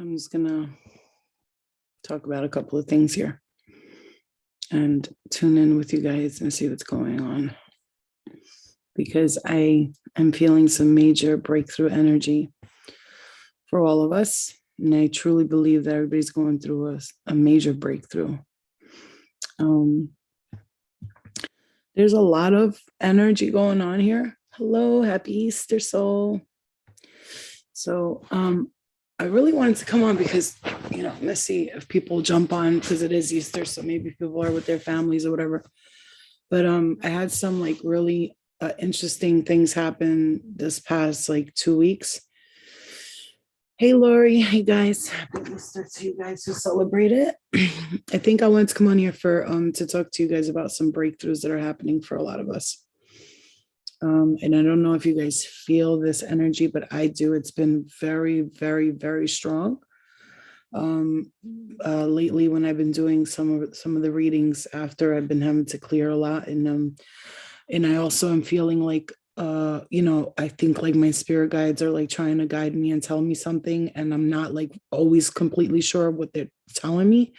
I'm just gonna talk about a couple of things here and tune in with you guys and see what's going on, because I am feeling some major breakthrough energy for all of us. And I truly believe that everybody's going through a major breakthrough. There's a lot of energy going on here. Hello, happy Easter, soul. So I really wanted to come on because, let's see if people jump on, because it is Easter, so maybe people are with their families or whatever. But I had some really interesting things happen this past 2 weeks. Hey, Lori. Hey, guys. Happy Easter to you guys who celebrate it. I think I wanted to come on here for to talk to you guys about some breakthroughs that are happening for a lot of us. And I don't know if you guys feel this energy, but I do. It's been very, very, very strong. Lately, when I've been doing some of the readings after I've been having to clear a lot, and I also am feeling I think my spirit guides are trying to guide me and tell me something, and I'm not always completely sure what they're telling me.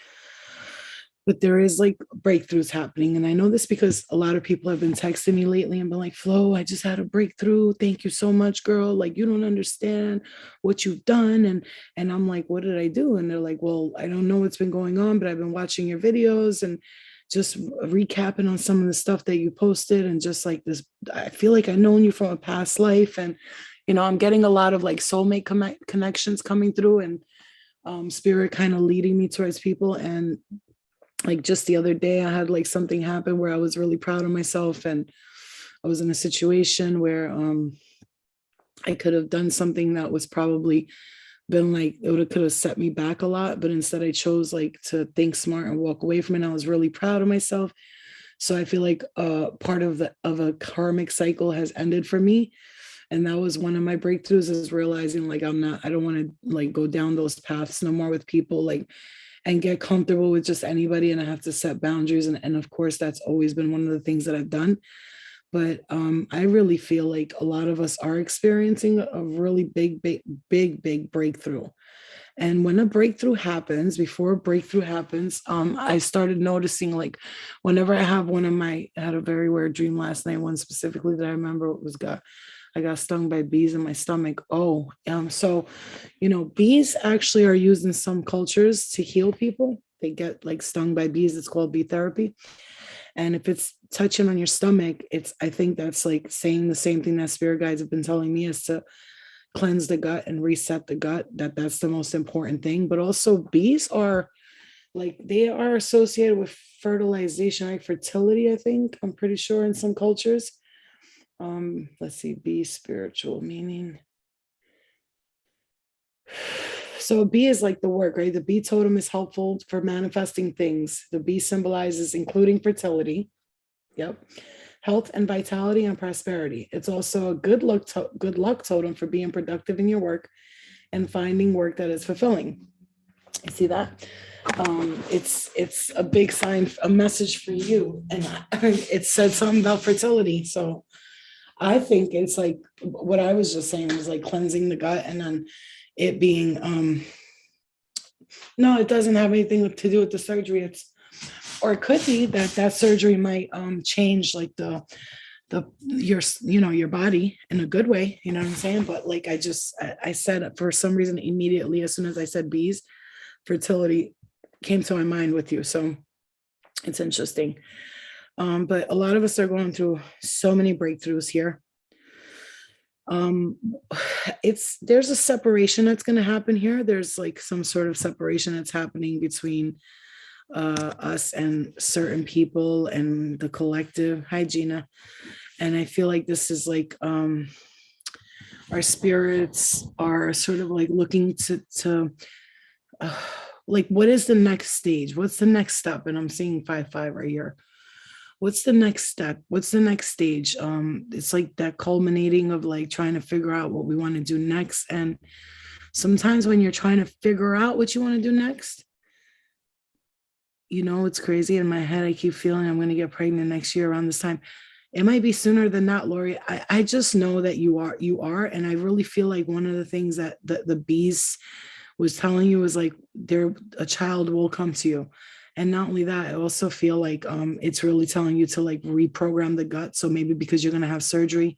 But there is breakthroughs happening. And I know this because a lot of people have been texting me lately and been like, Flo, I just had a breakthrough. Thank you so much, girl. You don't understand what you've done. And I'm like, what did I do? And they're like, well, I don't know what's been going on, but I've been watching your videos and just recapping on some of the stuff that you posted. And just this, I feel like I've known you from a past life. And, I'm getting a lot of soulmate connections coming through, and spirit kind of leading me towards people. And just the other day, I had something happen where I was really proud of myself, and I was in a situation where I could have done something that was probably been it could have set me back a lot, but instead I chose to think smart and walk away from it. And I was really proud of myself. So I feel part of a karmic cycle has ended for me. And that was one of my breakthroughs, is realizing I don't want to go down those paths no more with people, and get comfortable with just anybody. And I have to set boundaries. And of course, that's always been one of the things that I've done. But I really feel a lot of us are experiencing a really big breakthrough. And when a breakthrough happens, before a breakthrough happens, I started noticing whenever I had a very weird dream last night, one specifically that I remember I got stung by bees in my stomach. So, bees actually are used in some cultures to heal people. They get stung by bees. It's called bee therapy. And if it's touching on your stomach, I think that's saying the same thing that spirit guides have been telling me, is to cleanse the gut and reset the gut. That's the most important thing. But also bees are they are associated with fertilization, fertility, I think. I'm pretty sure in some cultures. Let's see, bee spiritual meaning. So bee is the work, right? The bee totem is helpful for manifesting things. The bee symbolizes including fertility. Yep. Health and vitality and prosperity. It's also a good luck totem for being productive in your work and finding work that is fulfilling. You see that? It's a big sign, a message for you. And it said something about fertility. So I think it's what I was just saying was cleansing the gut, and then it being, no, it doesn't have anything to do with the surgery. Or it could be that surgery might change your body in a good way, you know what I'm saying? But I said, for some reason, immediately, as soon as I said bees, fertility came to my mind with you. So it's interesting. But a lot of us are going through so many breakthroughs here. There's a separation that's going to happen here. There's some sort of separation that's happening between us and certain people and the collective. Hi, Gina. And I feel this is our spirits are sort of looking to what is the next stage? What's the next step? And I'm seeing 5-5 right here. What's the next step? What's the next stage? It's that culminating of trying to figure out what we want to do next. And sometimes when you're trying to figure out what you want to do next, it's crazy. In my head, I keep feeling I'm going to get pregnant next year around this time. It might be sooner than that, Lori. I just know that you are. And I really feel one of the things that the bees was telling you is like there a child will come to you. And not only that, I also feel like it's really telling you to like reprogram the gut. So maybe because you're gonna have surgery,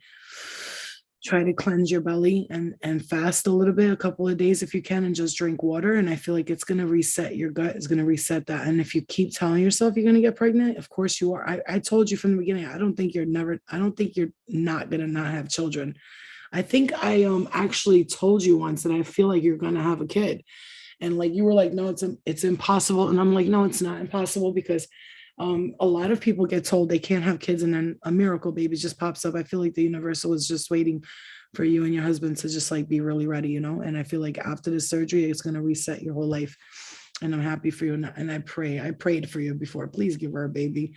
try to cleanse your belly and fast a little bit, a couple of days if you can, and just drink water. And I feel like it's gonna reset your gut, it's gonna reset that. And if you keep telling yourself you're gonna get pregnant, of course you are. I told you from the beginning, I don't think you're not gonna not have children. I think I actually told you once that I feel like you're gonna have a kid. And like you were like, no, it's impossible. And I'm like, no, it's not impossible, because a lot of people get told they can't have kids and then a miracle baby just pops up. I feel like the universe was just waiting for you and your husband to just like be really ready, you know? And I feel like after the surgery, it's going to reset your whole life. And I'm happy for you. And I prayed for you before, please give her a baby.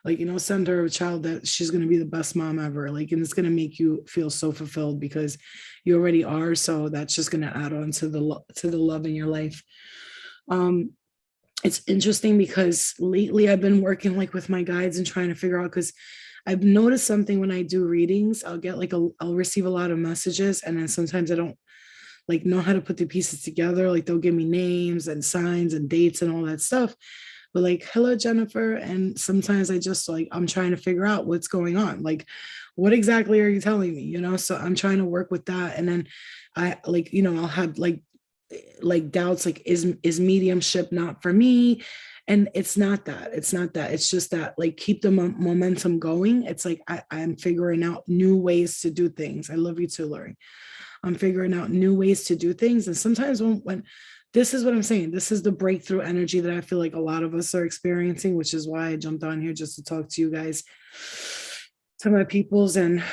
Like, you know, send her a child that she's going to be the best mom ever. Like, and it's going to make you feel so fulfilled because you already are. So that's just going to add on to the love in your life. It's interesting because lately I've been working like with my guides and trying to figure out, because I've noticed something when I do readings, I'll receive a lot of messages, and then sometimes I don't like know how to put the pieces together. Like they'll give me names and signs and dates and all that stuff. But like, hello, Jennifer. And sometimes I just like, I'm trying to figure out what's going on. Like, what exactly are you telling me? You know, so I'm trying to work with that. And then I like, you know, I'll have like doubts, like is mediumship not for me? And it's not that, it's just that like keep the momentum going. It's like I'm figuring out new ways to do things. I love you too, Lori. I'm figuring out new ways to do things. And sometimes when this is what I'm saying, this is the breakthrough energy that I feel like a lot of us are experiencing, which is why I jumped on here just to talk to you guys, to my peoples, and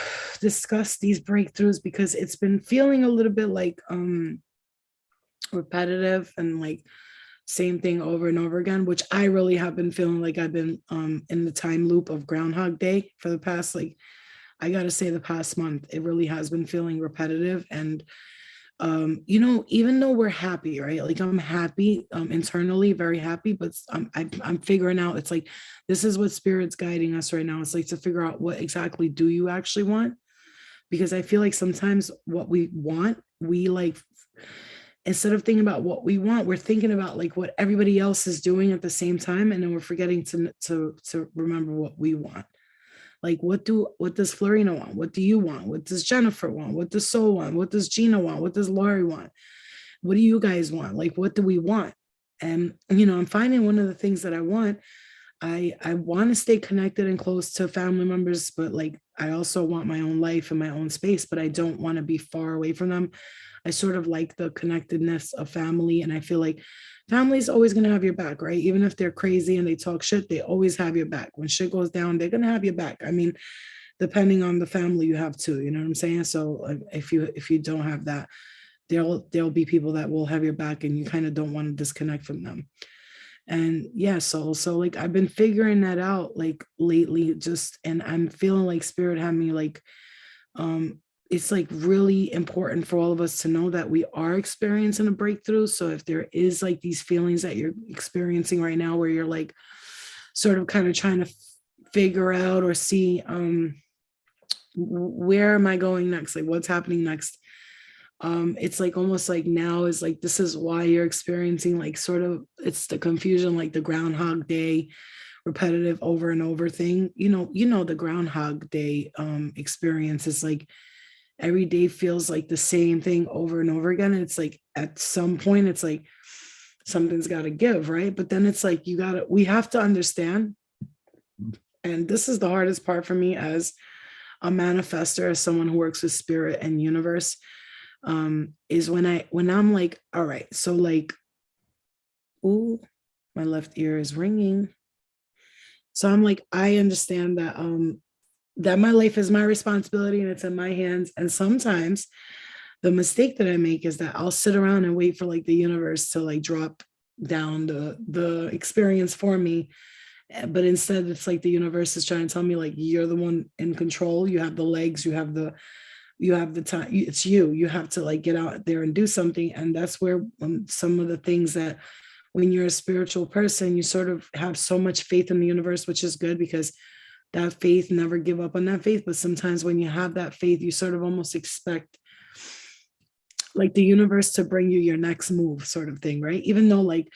discuss these breakthroughs, because it's been feeling a little bit like repetitive and like same thing over and over again, which I really have been feeling like I've been in the time loop of Groundhog Day for the past, like, I gotta say the past month. It really has been feeling repetitive. And you know, even though we're happy, right? Like I'm happy internally, very happy, but I'm figuring out, it's like this is what spirit's guiding us right now. It's like to figure out what exactly do you actually want? Because I feel like sometimes what we want, we like, instead of thinking about what we want, we're thinking about like what everybody else is doing at the same time, and then we're forgetting to remember what we want. Like what does Florina want? What do you want? What does Jennifer want? What does Sol want? What does Gina want? What does Lori want? What do you guys want? Like what do we want? And you know, I'm finding one of the things that I want, I want to stay connected and close to family members, but like I also want my own life and my own space, but I don't want to be far away from them. I sort of like the connectedness of family, and I feel like family's always going to have your back, right? Even if they're crazy and they talk shit, they always have your back. When shit goes down, they're going to have your back. I mean, depending on the family you have too, you know what I'm saying? So if you don't have that, there'll be people that will have your back, and you kind of don't want to disconnect from them. And yeah, so like I've been figuring that out like lately, just, and I'm feeling like spirit had me like it's like really important for all of us to know that we are experiencing a breakthrough. So if there is like these feelings that you're experiencing right now where you're like sort of kind of trying to figure out or see where am I going next, like what's happening next, it's like almost like now is like this is why you're experiencing like sort of, it's the confusion, like the Groundhog Day repetitive over and over thing. You know the Groundhog Day experience is like every day feels like the same thing over and over again. And it's like at some point it's like something's got to give, right? But then it's like we have to understand, and this is the hardest part for me as a manifester, as someone who works with spirit and universe, is when I'm like, all right, so like, ooh, my left ear is ringing. So I'm like, I understand that my life is my responsibility and it's in my hands. And sometimes the mistake that I make is that I'll sit around and wait for like the universe to like drop down the experience for me. But instead it's like the universe is trying to tell me like, you're the one in control. You have the legs, you have the time. It's you have to like get out there and do something. And that's where some of the things that when you're a spiritual person, you sort of have so much faith in the universe, which is good because that faith, never give up on that faith. But sometimes when you have that faith, you sort of almost expect like the universe to bring you your next move sort of thing, right? Even though like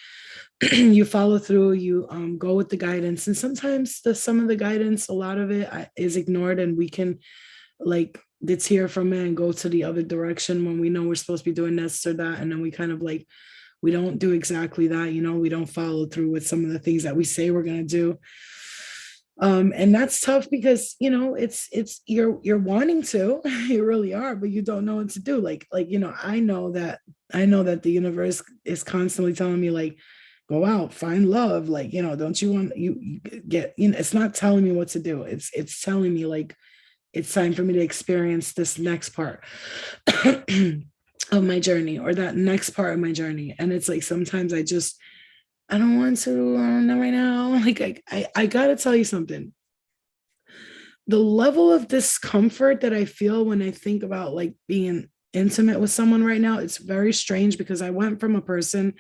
you follow through, you go with the guidance, and sometimes some of the guidance, a lot of it is ignored, and we can like deter from it and go to the other direction when we know we're supposed to be doing this or that, and then we kind of like we don't do exactly that, we don't follow through with some of the things that we say we're going to do. And that's tough because it's you're wanting to you really are, but you don't know what to do. Like I know that the universe is constantly telling me like, go out, find love, like don't you want you get it's not telling me what to do. It's telling me like it's time for me to experience this next part of my journey, or that next part of my journey. And it's like sometimes I don't want to know right now. Like I gotta tell you something. The level of discomfort that I feel when I think about like being intimate with someone right now, it's very strange because I went from a person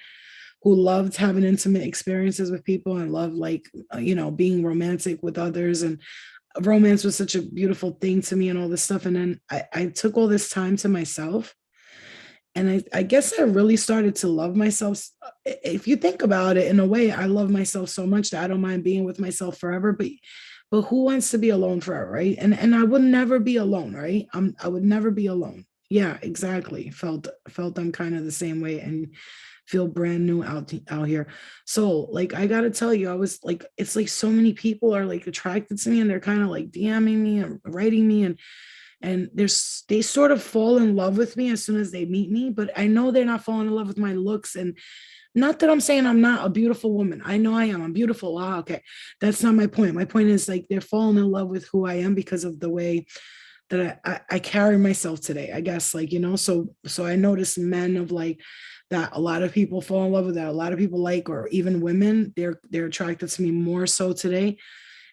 who loved having intimate experiences with people and loved like being romantic with others, and romance was such a beautiful thing to me and all this stuff. And then I took all this time to myself, and I guess I really started to love myself. If you think about it, in a way, I love myself so much that I don't mind being with myself forever. But who wants to be alone forever, right? And I would never be alone, right? I would never be alone. Yeah, exactly. Felt I'm kind of the same way, and feel brand new out here. So like I gotta tell you, I was like, it's like so many people are like attracted to me, and they're kind of like DMing me and writing me, and they sort of fall in love with me as soon as they meet me, but I know they're not falling in love with my looks. And not that I'm saying I'm not a beautiful woman. I know I am. I'm beautiful. Ah, okay. That's not my point. My point is like they're falling in love with who I am because of the way that I carry myself today, I guess. Like, so I notice men of like that a lot of people fall in love with, that a lot of people like, or even women, they're attracted to me more so today.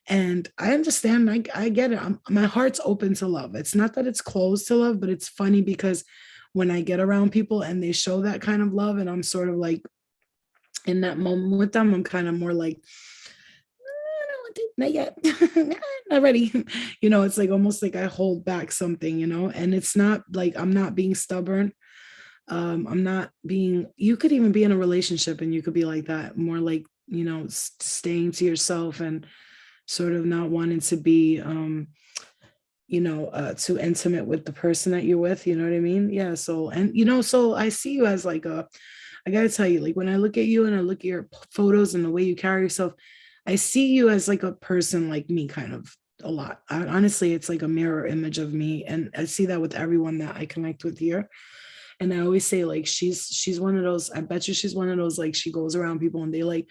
And I understand. I get it. My heart's open to love. It's not that it's closed to love, but it's funny because when I get around people and they show that kind of love, and I'm sort of like in that moment with them, I'm kind of more like, not yet, not ready. It's like almost like I hold back something, and it's not like I'm not being stubborn. I'm not being, you could even be in a relationship and you could be like that, more like, staying to yourself and sort of not wanting to be too intimate with the person that you're with, you know what I mean? Yeah. So, and so I see you as like I gotta tell you, like when I look at you and I look at your photos and the way you carry yourself, I see you as like a person like me, kind of a lot. Honestly, it's like a mirror image of me, and I see that with everyone that I connect with here. And I always say like she's one of those. I bet you she's one of those, like she goes around people and they like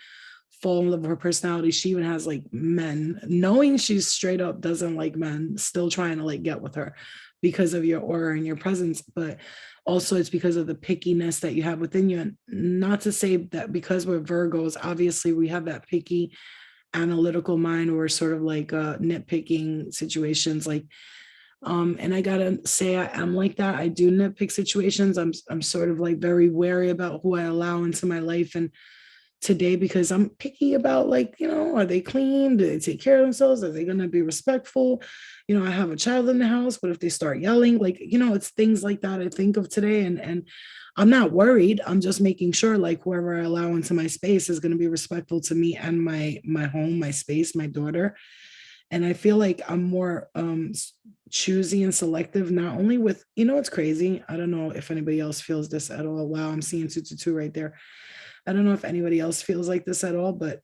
fall in love with her personality. She even has like men, knowing she's straight up doesn't like men, still trying to like get with her because of your aura and your presence. But also it's because of the pickiness that you have within you. And not to say that because we're Virgos, obviously we have that picky analytical mind, or sort of like nitpicking situations. Like and I gotta say I am like that. I do nitpick situations. I'm sort of like very wary about who I allow into my life and today, because I'm picky about like, are they clean? Do they take care of themselves? Are they going to be respectful? I have a child in the house, but if they start yelling, like, it's things like that I think of today. And I'm not worried. I'm just making sure like whoever I allow into my space is going to be respectful to me and my home, my space, my daughter. And I feel like I'm more choosy and selective, not only with, it's crazy. I don't know if anybody else feels this at all. Wow, I'm seeing 222 right there. I don't know if anybody else feels like this at all, but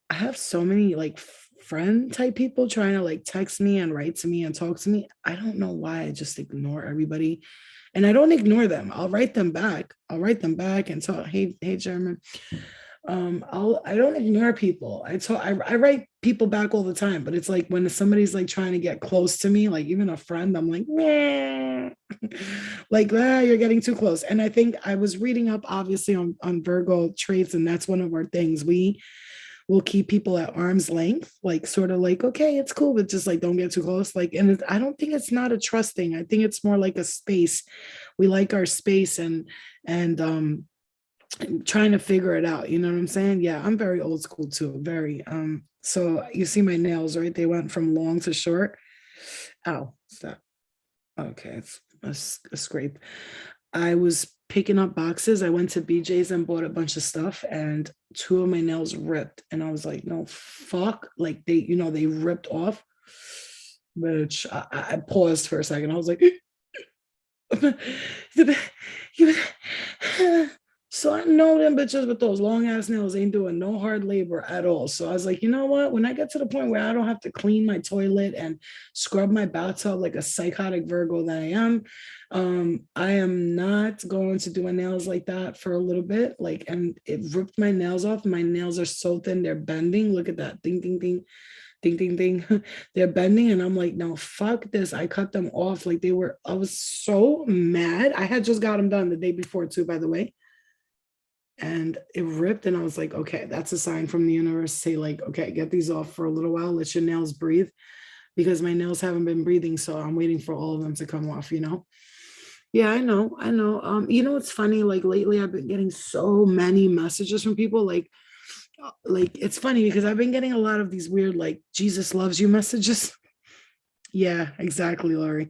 I have so many like friend type people trying to like text me and write to me and talk to me. I don't know why I just ignore everybody. And I don't ignore them. I'll write them back. I'll write them back and talk, hey, German. I don't ignore people. I write people back all the time, but it's like when somebody's like trying to get close to me, like even a friend, I'm like, nah. Like, you're getting too close. And I think I was reading up obviously on Virgo traits, and that's one of our things. We will keep people at arm's length, like sort of like, okay, it's cool, but just like don't get too close. Like, and I don't think it's not a trust thing. I think it's more like a space. We like our space, and trying to figure it out. You know what I'm saying? Yeah, I'm very old school too. Very. So you see my nails, right? They went from long to short. Ow, stop. Okay, it's a scrape. I was picking up boxes. I went to BJ's and bought a bunch of stuff, and two of my nails ripped. And I was like, no, fuck. Like they ripped off. Which I paused for a second. I was like, so I know them bitches with those long ass nails ain't doing no hard labor at all. So I was like, you know what? When I get to the point where I don't have to clean my toilet and scrub my bathtub like a psychotic Virgo that I am not going to do my nails like that for a little bit. Like, and it ripped my nails off. My nails are so thin, they're bending. Look at that. Ding, ding, ding. Ding, ding, ding. They're bending. And I'm like, no, fuck this. I cut them off. Like I was so mad. I had just got them done the day before, too, by the way. And it ripped. And I was like, okay, that's a sign from the universe to say, like, okay, get these off for a little while. Let your nails breathe, because my nails haven't been breathing. So I'm waiting for all of them to come off, Yeah, I know. I know. It's funny. Like lately, I've been getting so many messages from people. Like it's funny because I've been getting a lot of these weird like Jesus loves you messages. Yeah, exactly, Laurie.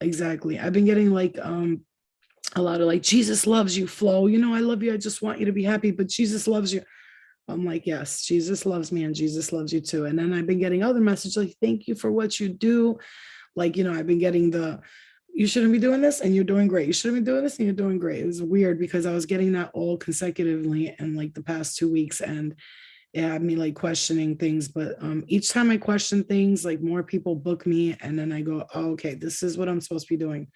Exactly. I've been getting like a lot of like Jesus loves you, Flo. I love you. I just want you to be happy, but Jesus loves you. I'm like, yes, Jesus loves me and Jesus loves you too. And then I've been getting other messages like, thank you for what you do. Like, I've been getting you shouldn't be doing this and you're doing great. You shouldn't be doing this and you're doing great. It was weird because I was getting that all consecutively in like the past 2 weeks, and it had me like questioning things. But each time I question things, like more people book me, and then I go, oh, okay, this is what I'm supposed to be doing.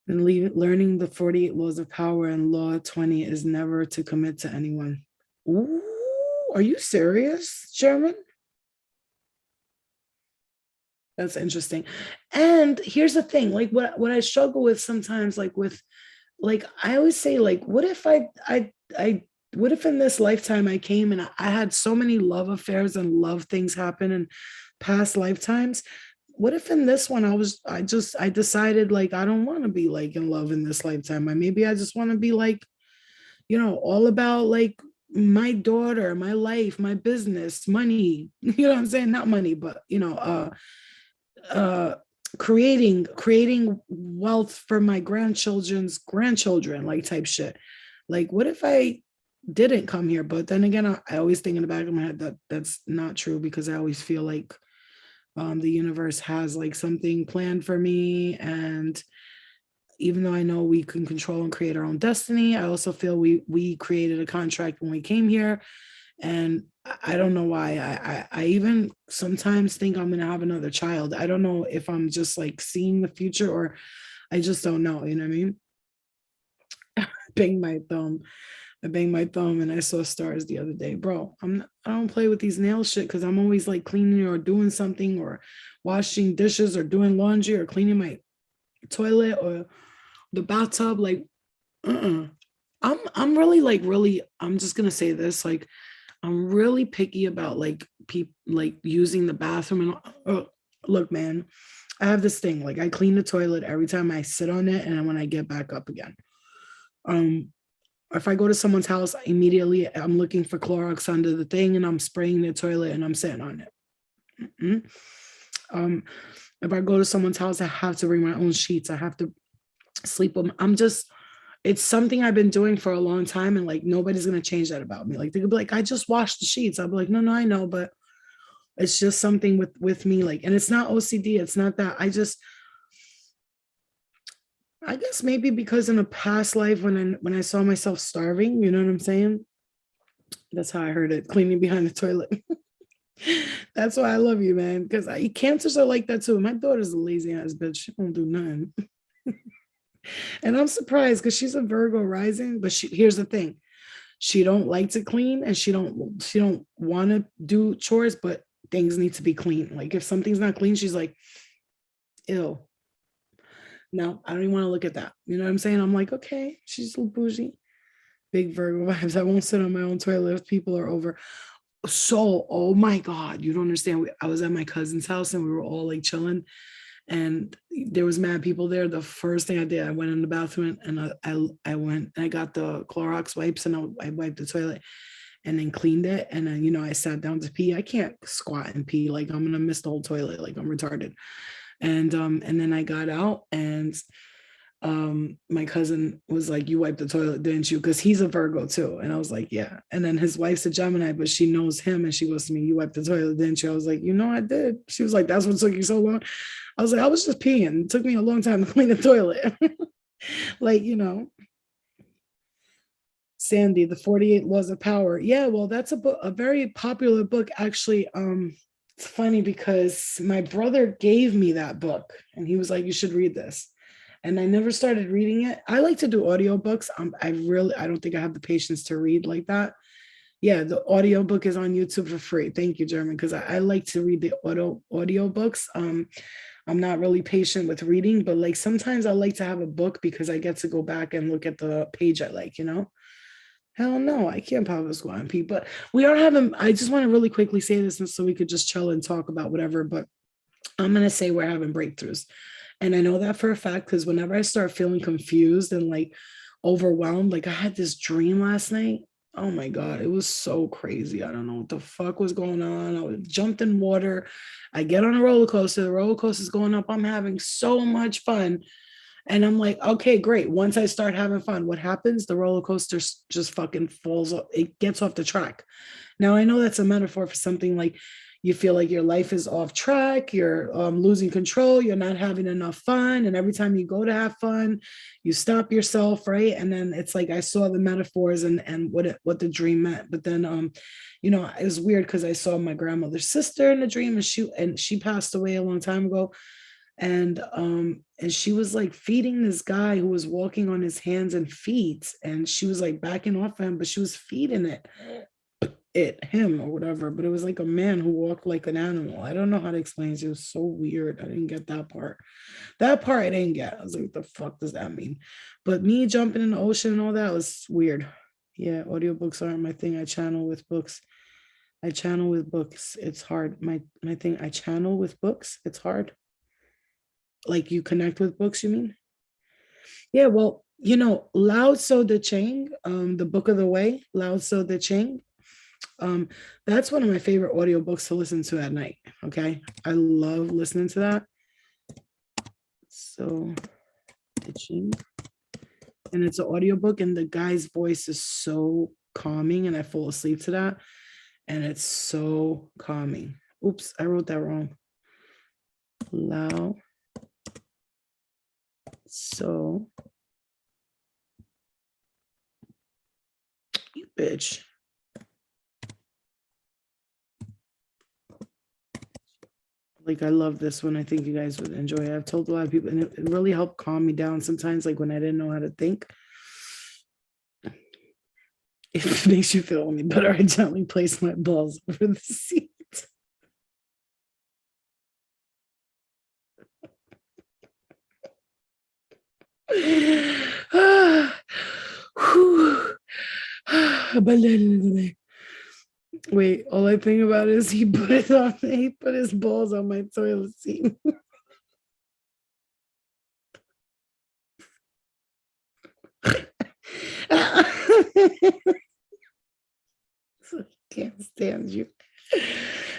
And learning the 48 laws of power, and law 20 is never to commit to anyone. Ooh, are you serious, German? That's interesting. And here's the thing, like what I struggle with sometimes, like I always say, like, what if I what if in this lifetime I came and I had so many love affairs and love things happen in past lifetimes? What if in this one I decided like I don't want to be like in love in this lifetime. Maybe I just want to be like, all about like my daughter, my life, my business, money. You know what I'm saying? Not money, but uh creating wealth for my grandchildren's grandchildren, like type shit. Like what if I didn't come here? But then again, I always think in the back of my head that that's not true, because I always feel like the universe has like something planned for me. And even though I know we can control and create our own destiny, I also feel we created a contract when we came here. And I don't know why. I even sometimes think I'm gonna have another child. I don't know if I'm just like seeing the future, or I just don't know. You know what I mean? Bang my thumb. I banged my thumb and I saw stars the other day, bro. I don't play with these nail shit, because I'm always like cleaning or doing something, or washing dishes, or doing laundry, or cleaning my toilet, or the bathtub. Like, I'm really like really. I'm just gonna say this, like, I'm really picky about like people like using the bathroom. And look, man, I have this thing. Like I clean the toilet every time I sit on it, and then when I get back up again. Um, if I go to someone's house, immediately I'm looking for Clorox under the thing, and I'm spraying the toilet, and I'm sitting on it. Um, if I go to someone's house, I have to bring my own sheets. I have to sleep with. It's something I've been doing for a long time, and like nobody's gonna change that about me. Like they could be like, I just washed the sheets. I'll be like, no, no, I know, but it's just something with me. Like, and it's not OCD. It's not that. I guess maybe because in a past life when I saw myself starving, you know what I'm saying? That's how I heard it, cleaning behind the toilet. That's why I love you, man. Because cancers are like that too. My daughter's a lazy ass bitch. She won't do nothing. And I'm surprised because she's a Virgo rising, but here's the thing. She don't like to clean, and she don't want to do chores, but things need to be clean. Like if something's not clean, she's like, ew. No, I don't even want to look at that. You know what I'm saying? I'm like, okay, she's a little bougie. Big Virgo vibes. I won't sit on my own toilet if people are over. So, oh my God, you don't understand. I was at my cousin's house and we were all like chilling, and there was mad people there. The first thing I did, I went in the bathroom, and I went and I got the Clorox wipes, and I wiped the toilet and then cleaned it. And then, I sat down to pee. I can't squat and pee. Like I'm gonna miss the whole toilet. Like I'm retarded. And then I got out, and My cousin was like, "You wiped the toilet, didn't you?" Because he's a Virgo too. And I was like, "Yeah." And then his wife's a Gemini, but she knows him. And she goes to me, "You wiped the toilet, didn't you?" I was like, "You know, I did." She was like, "That's what took you so long." I was like, "I was just peeing. It took me a long time to clean the toilet." Like, Sandy, the 48 Laws of Power. Yeah, well, that's a book, a very popular book, actually. It's funny because my brother gave me that book and he was like, "You should read this." And I never started reading it. I like to do audiobooks. I don't think I have the patience to read like that. Yeah, the audiobook is on YouTube for free. Thank you, German, because I like to read the audiobooks. I'm not really patient with reading, but like sometimes I like to have a book because I get to go back and look at the page I like. Hell no, I can't power squat and pee. But we are having, I just want to really quickly say this and so we could just chill and talk about whatever. But I'm going to say we're having breakthroughs. And I know that for a fact because whenever I start feeling confused and like overwhelmed, like I had this dream last night. Oh my God, it was so crazy. I don't know what the fuck was going on. I was jumped in water. I get on a roller coaster. The roller coaster is going up. I'm having so much fun. And I'm like, okay, great. Once I start having fun, what happens? The roller coaster just fucking falls off. It gets off the track. Now, I know that's a metaphor for something like you feel like your life is off track, you're losing control, you're not having enough fun. And every time you go to have fun, you stop yourself, right? And then it's like I saw the metaphors and what the dream meant. But then, it was weird because I saw my grandmother's sister in the dream and she passed away a long time ago and she was like feeding this guy who was walking on his hands and feet and she was like backing off him but she was feeding him or whatever, but it was like a man who walked like an animal. I don't know how to explain it. It was so weird. I didn't get that part I didn't get. I was like, what the fuck does that mean? But me jumping in the ocean and all that was weird. Yeah, audiobooks aren't my thing. I channel with books. It's hard. My thing, I channel with books. It's hard. Like you connect with books, you mean? Yeah, well, Lao Tzu De Ching, the Book of the Way, Lao Tzu De Ching. Um, that's one of my favorite audiobooks to listen to at night. Okay. I love listening to that. So De Ching. And it's an audiobook, and the guy's voice is so calming, and I fall asleep to that. And it's so calming. Oops, I wrote that wrong. Lao. So you bitch. Like I love this one. I think you guys would enjoy it. I've told a lot of people, and it really helped calm me down sometimes, like when I didn't know how to think. If it makes you feel any better, I gently place my balls over the seat. Wait, all I think about is he put his balls on my toilet seat. Can't stand you.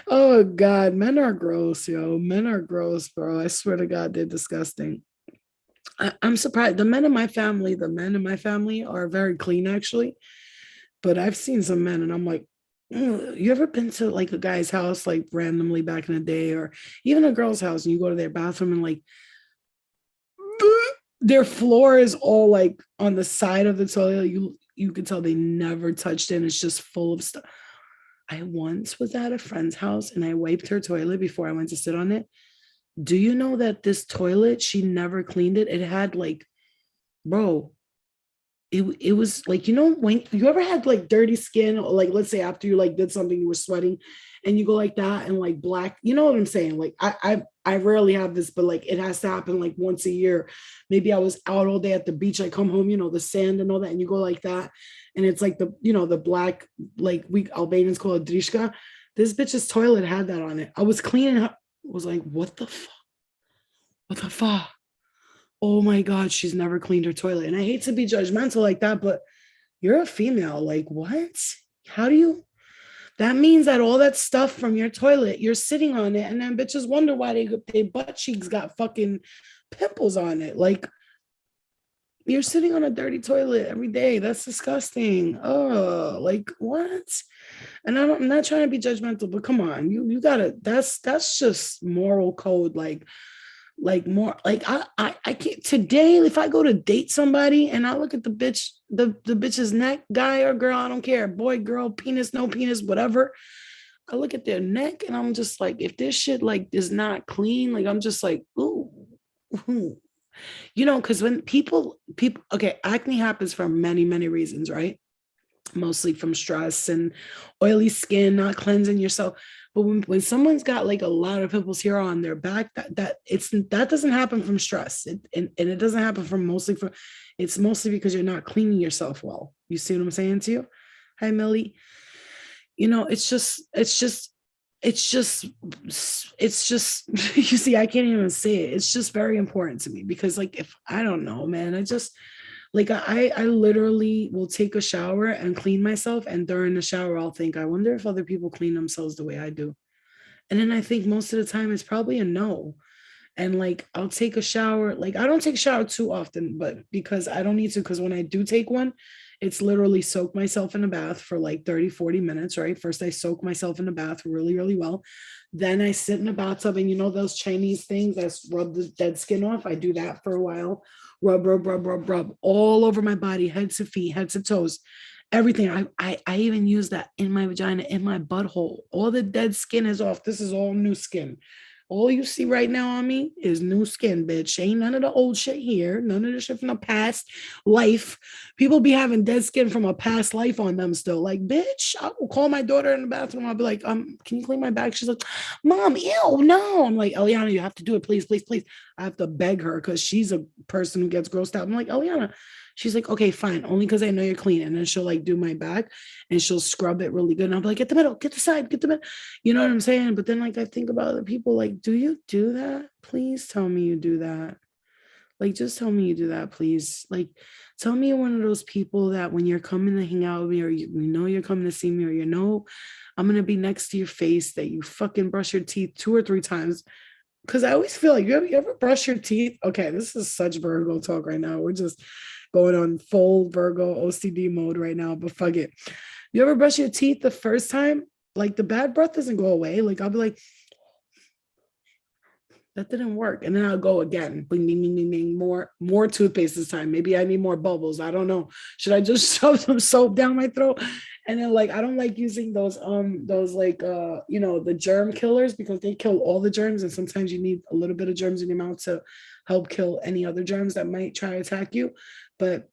Oh God, men are gross, yo. Men are gross, bro. I swear to God, they're disgusting. I'm surprised. The men in my family are very clean, actually. But I've seen some men, and I'm like, "Ugh." You ever been to like a guy's house, like randomly back in the day, or even a girl's house, and you go to their bathroom and like their floor is all like on the side of the toilet. You can tell they never touched it. And it's just full of stuff. I once was at a friend's house and I wiped her toilet before I went to sit on it. Do you know that this toilet, she never cleaned it? It had like, bro, it was like, when you ever had like dirty skin, or like let's say after you like did something, you were sweating and you go like that and like black, you know what I'm saying? Like I rarely have this, but like it has to happen like once a year. Maybe I was out all day at the beach, I come home, the sand and all that, and you go like that. And it's like the black, like we Albanians call it drishka. This bitch's toilet had that on it. I was cleaning up, was like, what the fuck? What the fuck? Oh my God, she's never cleaned her toilet. And I hate to be judgmental like that, but you're a female. Like, what? How do you? That means that all that stuff from your toilet, you're sitting on it, and then bitches wonder why they butt cheeks got fucking pimples on it. Like, You're sitting on a dirty toilet every day. That's disgusting. Oh, like what? And I'm not trying to be judgmental, but come on, you gotta. That's just moral code. Like more like I can't today. If I go to date somebody and I look at the bitch, the bitch's neck, guy or girl, I don't care, boy, girl, penis, no penis, whatever. I look at their neck and I'm just like, if this shit like is not clean, like I'm just like, ooh. Because when people okay, acne happens for many, many reasons, right? Mostly from stress and oily skin, not cleansing yourself. But when someone's got like a lot of pimples here on their back, that doesn't happen from stress. And it doesn't happen from it's mostly because you're not cleaning yourself well. You see what I'm saying to you? Hi, Millie. It's just you see, I can't even say it. It's just very important to me because like if I don't know, man, I just like I literally will take a shower and clean myself, and during the shower I'll think, I wonder if other people clean themselves the way I do. And then I think most of the time it's probably a no. And like I'll take a shower. Like I don't take a shower too often, but because I don't need to, because when I do take one, it's literally soak myself in a bath for like 30, 40 minutes, right? First I soak myself in the bath really, really well. Then I sit in the bathtub, and those Chinese things that rub the dead skin off. I do that for a while. Rub, rub, rub, rub, rub all over my body, head to feet, head to toes, everything. I even use that in my vagina, in my butthole. All the dead skin is off. This is all new skin. All you see right now on me is new skin, bitch. Ain't none of the old shit here. None of the shit from the past life. People be having dead skin from a past life on them still. Like, bitch, I will call my daughter in the bathroom. I'll be like, can you clean my back? She's like, Mom, ew, no. I'm like, Eliana, you have to do it, please, please, please. I have to beg her because she's a person who gets grossed out. I'm like, Eliana. She's like, okay, fine, only because I know you're clean. And then she'll like do my back and she'll scrub it really good. And I'll be like, get the middle, get the side, get the middle. You know what I'm saying? But then like I think about other people, like, do you do that? Please tell me you do that. Like, just tell me you do that, please. Like, tell me you're one of those people that when you're coming to hang out with me, or you know you're coming to see me, or I'm gonna be next to your face, that you fucking brush your teeth 2 or 3 times. Because I always feel like you ever brush your teeth? Okay, this is such Virgo talk right now. We're just going on full Virgo OCD mode right now, but fuck it. You ever brush your teeth the first time? Like the bad breath doesn't go away. Like I'll be like, that didn't work. And then I'll go again. Bing, bing, bing, bing, bing. More toothpaste this time. Maybe I need more bubbles. I don't know. Should I just shove some soap down my throat? And then like I don't like using those like the germ killers, because they kill all the germs. And sometimes you need a little bit of germs in your mouth to help kill any other germs that might try to attack you. But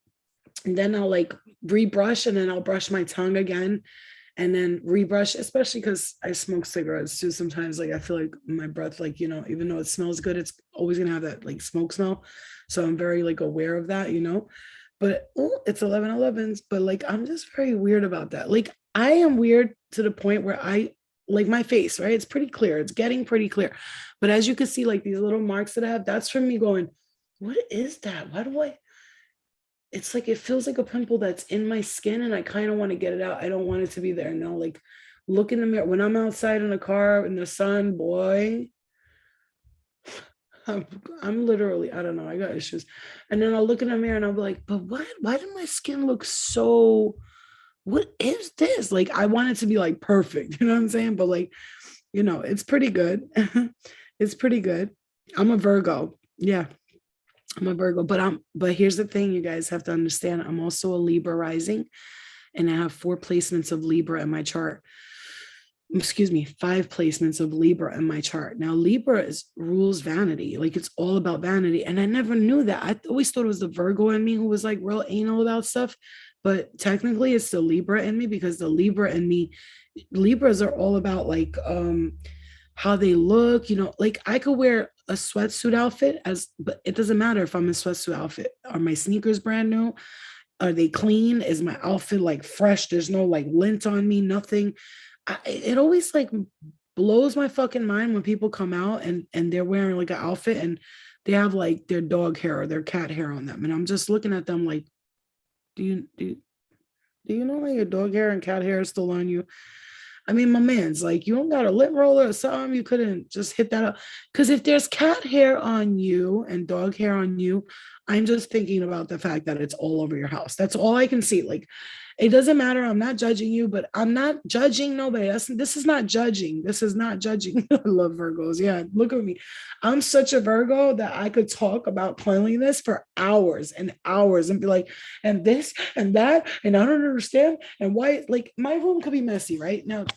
then I'll like rebrush, and then I'll brush my tongue again, and then rebrush, especially because I smoke cigarettes too. Sometimes like I feel like my breath, like, even though it smells good, it's always gonna have that like smoke smell. So I'm very like aware of that. But it's 11:11s, but like I'm just very weird about that. Like I am weird to the point where I like my face, right? It's pretty clear. It's getting pretty clear. But as you can see, like these little marks that I have, that's from me going, what is that? Why do I? It's like it feels like a pimple that's in my skin, and I kind of want to get it out. I don't want it to be there. No, like look in the mirror when I'm outside in the car in the sun, boy. I'm literally, I don't know, I got issues. And then I'll look in the mirror and I'll be like, but what? Why did my skin look so? What is this? Like I want it to be like perfect, you know what I'm saying? But like, it's pretty good. It's pretty good. I'm a Virgo. Yeah. I'm a Virgo, but here's the thing, you guys have to understand. I'm also a Libra rising, and I have 4 placements of Libra in my chart. Excuse me, 5 placements of Libra in my chart. Now, Libra rules vanity. Like it's all about vanity. And I never knew that. I always thought it was the Virgo in me who was like real anal about stuff. But technically it's the Libra in me, because the Libra in me, Libras are all about like how they look, like I could wear a sweatsuit outfit but it doesn't matter if I'm in a sweatsuit outfit. Are my sneakers brand new? Are they clean? Is my outfit like fresh? There's no like lint on me, nothing. It always like blows my fucking mind when people come out and they're wearing like an outfit and they have like their dog hair or their cat hair on them. And I'm just looking at them like, do you know like your dog hair and cat hair is still on you? I mean, my man's like, you don't got a lint roller or something. You couldn't just hit that up. Because if there's cat hair on you and dog hair on you, I'm just thinking about the fact that it's all over your house. That's all I can see. Like, it doesn't matter. I'm not judging you, but I'm not judging nobody. This is not judging. This is not judging. I love Virgos. Yeah, look at me. I'm such a Virgo that I could talk about cleanliness for hours and hours and be like, and this and that, and I don't understand. And why, like, my room could be messy, right? Now,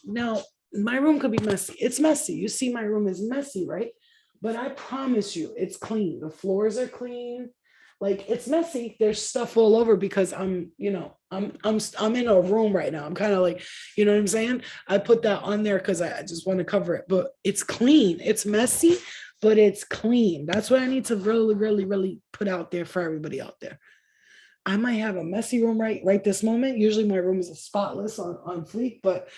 my room could be messy. It's messy. You see, my room is messy, right? But I promise you, it's clean. The floors are clean. Like, it's messy. There's stuff all over because I'm in a room right now. I'm kind of like, you know what I'm saying? I put that on there because I just want to cover it, but it's clean. It's messy, but it's clean. That's what I need to really, really, really put out there for everybody out there. I might have a messy room right this moment. Usually my room is a spotless on fleek, but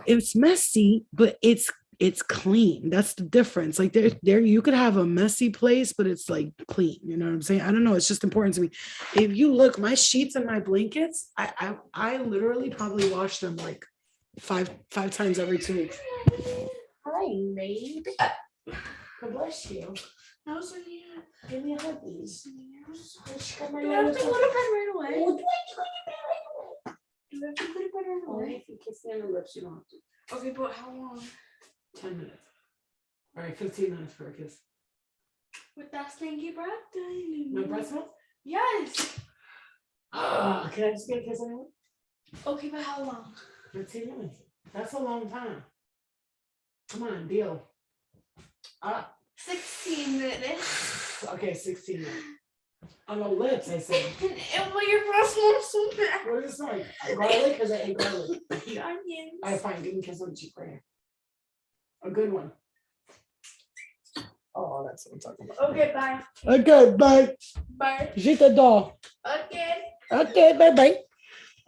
it's messy, but it's clean. That's the difference. Like, there you could have a messy place, but it's like clean. You know what I'm saying? I don't know. It's just important to me. If you look, my sheets and my blankets, I literally probably wash them like five times every 2 weeks. Hi, baby. God bless you. Give me a hug, please. Do I have to go to bed right away? Oh, do I have to go to bed right away? If you kiss me on the lips, you don't have to. Okay, but how long? 10 minutes. All right, 15 minutes for a kiss. With that stinky breath? My breath smells? Yes. Can I just get a kiss anyway? Okay, but how long? 15 minutes. That's a long time. Come on, deal. 16 minutes. Okay, 16 minutes. On the lips, I said. Well, your breath smells so bad. What does it smell like? Garlic? Because I ate garlic. Onions. All right, fine. Give me a kiss on the cheek right here. A good one. Oh, that's what I'm talking about. Okay, bye. Okay, bye. Bye. Je t'adore. Okay. Okay, bye bye.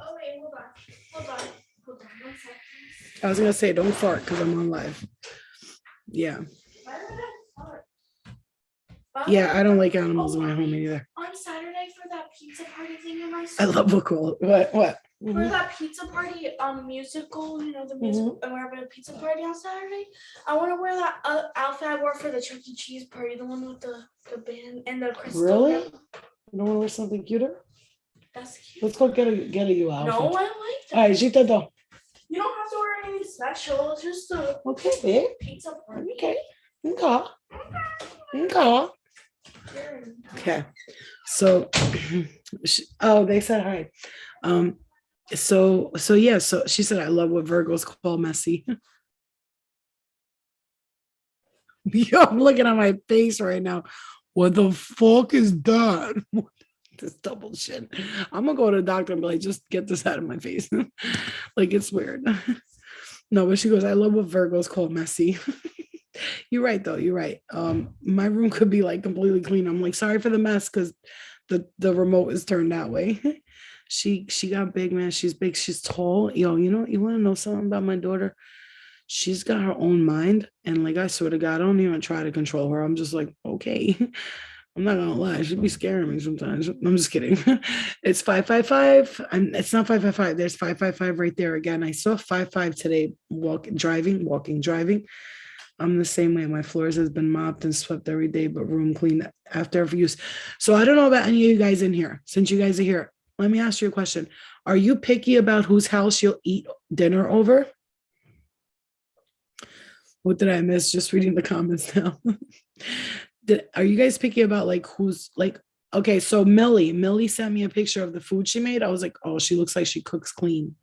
Oh, wait, hold on. Hold on. 1 second. I was going to say, don't fart because I'm on live. Yeah. Why did I fart? Yeah, I don't like animals in my home either. On Saturday for that pizza party thing in my I school. love vocal. What? For that pizza party musical, the musical, and we're having a pizza party on Saturday. I want to wear that outfit I wore for the Chuck E. Cheese party, the one with the band and the crystal. Really? You don't want to wear something cuter? That's cute. Let's go get a you outfit. No, I like that. All right, je t'adore. You don't have to wear anything special. It's just a babe. pizza party. Okay. Okay. So, they said hi. So yeah. So she said, I love what Virgos call messy. Yo, I'm looking at my face right now. What the fuck is that? This double chin. I'm gonna go to the doctor and be like, just get this out of my face. Like, it's weird. No, but she goes, I love what Virgos call messy. You're right, though. You're right. My room could be like completely clean. I'm like, sorry for the mess because the remote is turned that way. She got big, man. She's big. She's tall. Yo, you want to know something about my daughter? She's got her own mind. And like, I swear to God, I don't even try to control her. I'm just like, okay. I'm not gonna lie, she'd be scaring me sometimes. I'm just kidding. It's 555. It's not 555. There's 555 right there again. I saw 55 today. Walking, driving. I'm the same way. My floors has been mopped and swept every day, but room cleaned after every use. So I don't know about any of you guys in here. Since you guys are here, let me ask you a question. Are you picky about whose house you'll eat dinner over? What did I miss? Just reading the comments now. Are you guys picky about like who's like, okay, so Millie sent me a picture of the food she made. I was like, oh, she looks like she cooks clean.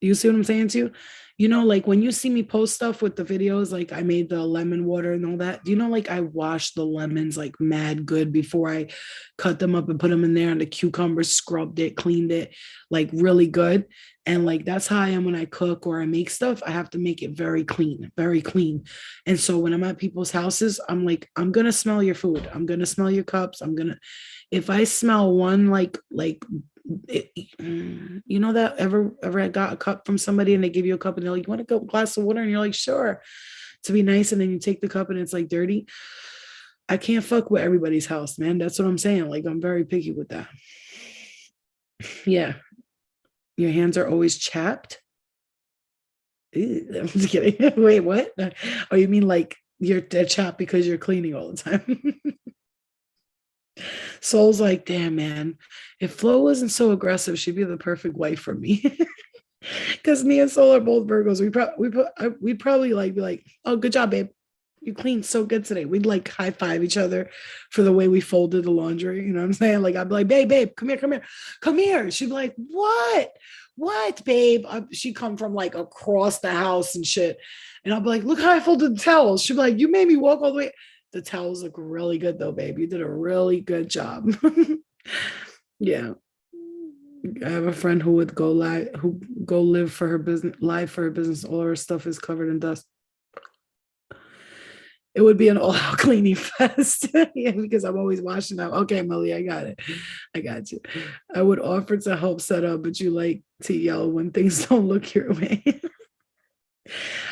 You see what I'm saying to you? Like when you see me post stuff with the videos, like I made the lemon water and all that, like I washed the lemons like mad good before I cut them up and put them in there, and the cucumbers, scrubbed it, cleaned it like really good. And like, that's how I am when I cook or I make stuff. I have to make it very clean, very clean. And so when I'm at people's houses, I'm like, I'm going to smell your food. I'm going to smell your cups. If I smell one, that ever I got a cup from somebody and they give you a cup and they're like, you want a glass of water? And you're like, sure, to be nice. And then you take the cup and it's like dirty. I can't fuck with everybody's house, man. That's what I'm saying. Like, I'm very picky with that. Yeah. Your hands are always chapped. I'm just kidding. Wait, what? Oh, you mean like you're dead chop because you're cleaning all the time? Soul's like, damn, man, if Flo wasn't so aggressive, she'd be the perfect wife for me. Because me and Soul are both Virgos. We'd probably like be like, oh, good job, babe. You cleaned so good today. We'd like high five each other for the way we folded the laundry. You know what I'm saying? Like I'd be like, babe, come here, come here, come here. She'd be like, what, babe? She'd come from like across the house and shit. And I'd be like, look how I folded the towels. She'd be like, you made me walk all the way. The towels look really good though, babe. You did a really good job. Yeah. I have a friend who would go live for her business, live for her business. All her stuff is covered in dust. It would be an all-out cleaning fest. Yeah, because I'm always washing up. Okay, Molly, I got it. I got you. I would offer to help set up, but you like to yell when things don't look your way.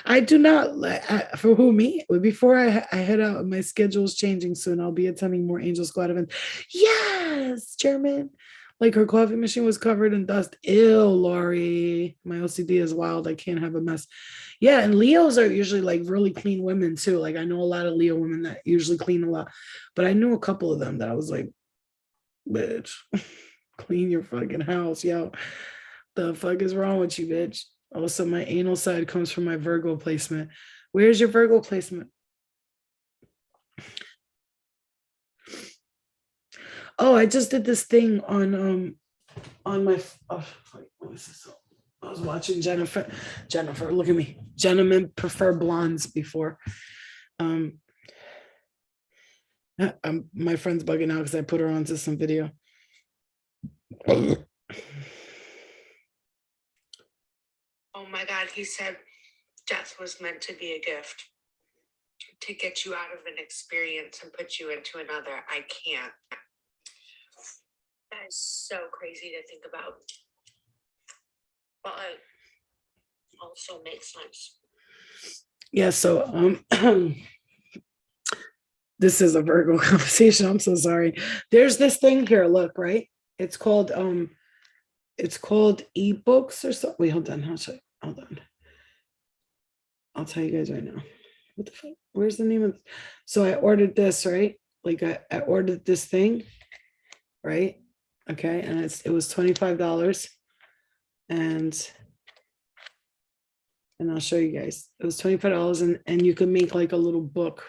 I do not. For who, me? Before I head out, my schedule is changing soon. I'll be attending more Angel Squad events. Yes, German. Like her coffee machine was covered in dust. Ew, Lori. My OCD is wild. I can't have a mess. Yeah, and Leos are usually like really clean women too. Like I know a lot of Leo women that usually clean a lot, but I knew a couple of them that I was like, bitch, clean your fucking house, yo. The fuck is wrong with you, bitch? Also, my anal side comes from my Virgo placement. Where's your Virgo placement? Oh, I just did this thing on my I was watching Jennifer. Look at me. Gentlemen prefer blondes before. My friend's bugging out because I put her onto some video. Oh my God, he said death was meant to be a gift to get you out of an experience and put you into another. I can't. That is so crazy to think about. But also makes sense. Yeah, so this is a Virgo conversation. I'm so sorry. There's this thing here, look, right? It's called ebooks or something. Wait, hold on. Hold on. I'll tell you guys right now. What the fuck? Where's the name of it? So I ordered this, right? Like I ordered this thing, right? Okay, and it was $25. And I'll show you guys. It was $25 and you can make like a little book.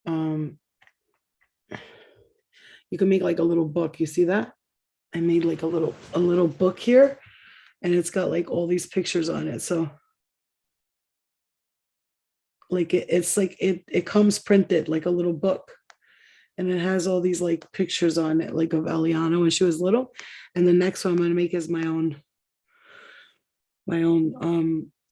You can make like a little book. You see that? I made like a little book here, and it's got like all these pictures on it. So like it comes printed like a little book, and it has all these like pictures on it, like of Eliana when she was little. And the next one I'm gonna make is my own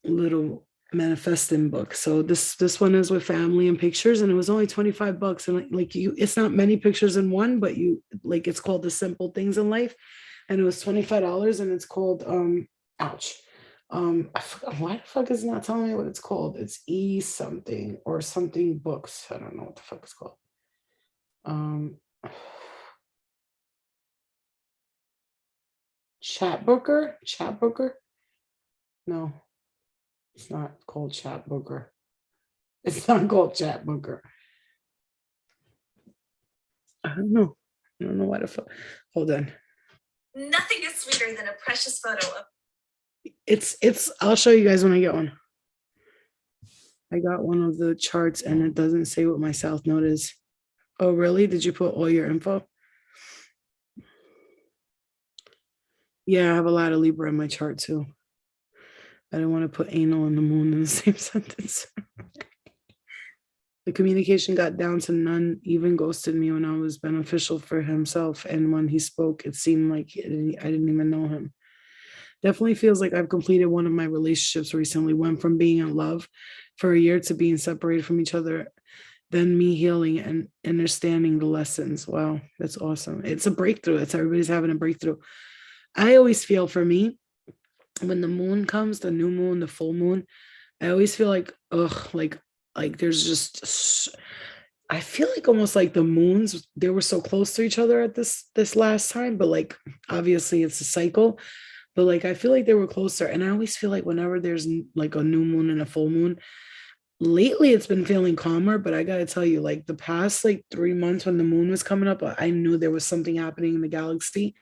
little manifesting book. So this one is with family and pictures, and it was only $25. And like you, it's not many pictures in one, but you like it's called The Simple Things in Life, and it was $25, and it's called ouch. I forgot, why the fuck is it not telling me what it's called? It's something or something books. I don't know what the fuck it's called. Chatbooker. No, it's not called Chatbooker. It's not called Chatbooker. I don't know why the fuck. Hold on. Nothing is sweeter than a precious photo of. It's. I'll show you guys when I get one. I got one of the charts and it doesn't say what my South Node is. Oh, really? Did you put all your info? Yeah, I have a lot of Libra in my chart too. I didn't want to put anal and the moon in the same sentence. The communication got down to none, even ghosted me when I was beneficial for himself. And when he spoke, it seemed like I didn't even know him. Definitely feels like I've completed one of my relationships recently, went from being in love for a year to being separated from each other, then me healing and understanding the lessons. Wow, that's awesome. It's a breakthrough. It's everybody's having a breakthrough. I always feel for me, when the moon comes, the new moon, the full moon, I always feel like, like there's just, I feel like almost like the moons, they were so close to each other at this last time, but like, obviously it's a cycle. but like I feel like they were closer. And I always feel like whenever there's like a new moon and a full moon, lately it's been feeling calmer. But I gotta tell you, like the past like 3 months when the moon was coming up, I knew there was something happening in the galaxy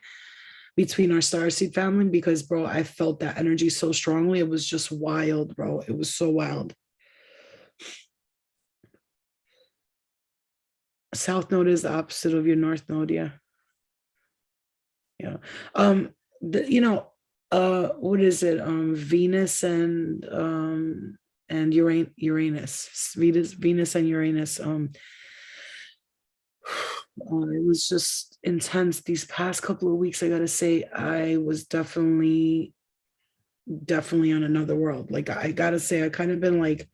between our starseed family, because bro, I felt that energy so strongly. It was just wild, bro. It was so wild. South node is the opposite of your north node. Yeah. Yeah. What is it? Venus and Uranus. Venus and Uranus. It was just intense these past couple of weeks. I gotta say, I was definitely on another world. Like I gotta say, I kind of been like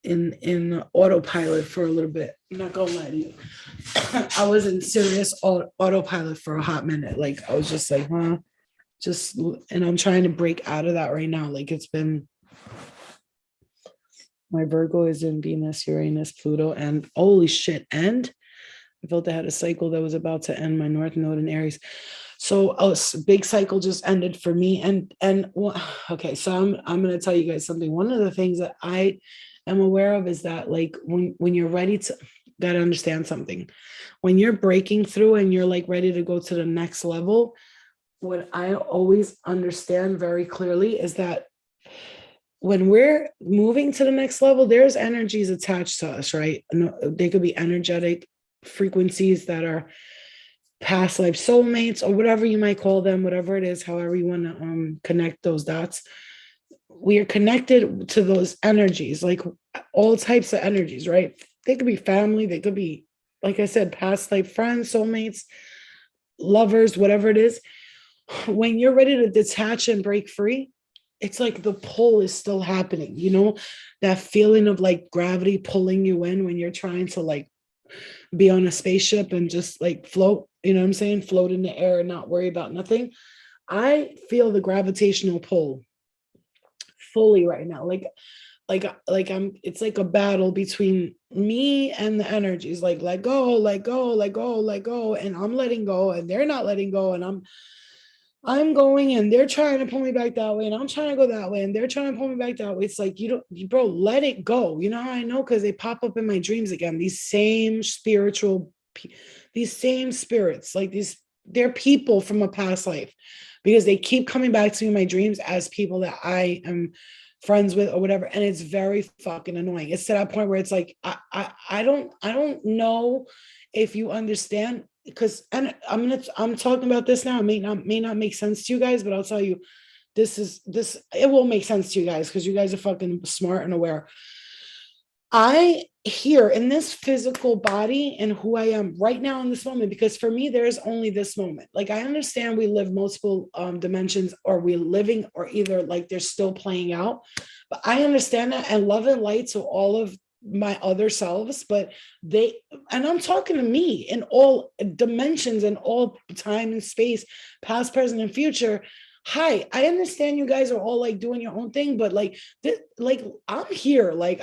in autopilot for a little bit. I'm not gonna lie to you. I was in serious autopilot for a hot minute. Like I was just like, huh? And I'm trying to break out of that right now. Like it's been, my Virgo is in Venus, Uranus, Pluto, and holy shit. And I felt I had a cycle that was about to end, my North Node in Aries. So a big cycle just ended for me. And well, okay, so I'm gonna tell you guys something. One of the things that I am aware of is that like when you're ready to, gotta understand something. When you're breaking through and you're like ready to go to the next level, what I always understand very clearly is that when we're moving to the next level, there's energies attached to us, right? They could be energetic frequencies that are past life soulmates or whatever you might call them, whatever it is, however you want to connect those dots. We are connected to those energies, like all types of energies, right? They could be family, they could be, like I said, past life friends, soulmates, lovers, whatever it is. When you're ready to detach and break free, it's like the pull is still happening, that feeling of like gravity pulling you in when you're trying to like be on a spaceship and just like float, you know what I'm saying? Float in the air and not worry about nothing. I feel the gravitational pull fully right now. Like I'm, it's like a battle between me and the energies, like let go, let go, let go, let go. And I'm letting go and they're not letting go. And I'm going and they're trying to pull me back that way and I'm trying to go that way and they're trying to pull me back that way. It's like, bro, let it go. You know how I know? Because they pop up in my dreams again. These same spirits, like they're people from a past life, because they keep coming back to me in my dreams as people that I am friends with or whatever. And it's very fucking annoying. It's to that point where it's like, I don't know if you understand, because, and I'm talking about this now. It may not make sense to you guys, but I'll tell you, it will make sense to you guys because you guys are fucking smart and aware. I here in this physical body and who I am right now in this moment, because for me, there's only this moment. Like I understand we live multiple dimensions, or we're living, or either like they're still playing out. But I understand that and love and light to all of my other selves, but and I'm talking to me in all dimensions and all time and space, past, present, and future. Hi, I understand you guys are all like doing your own thing, but like I'm here. Like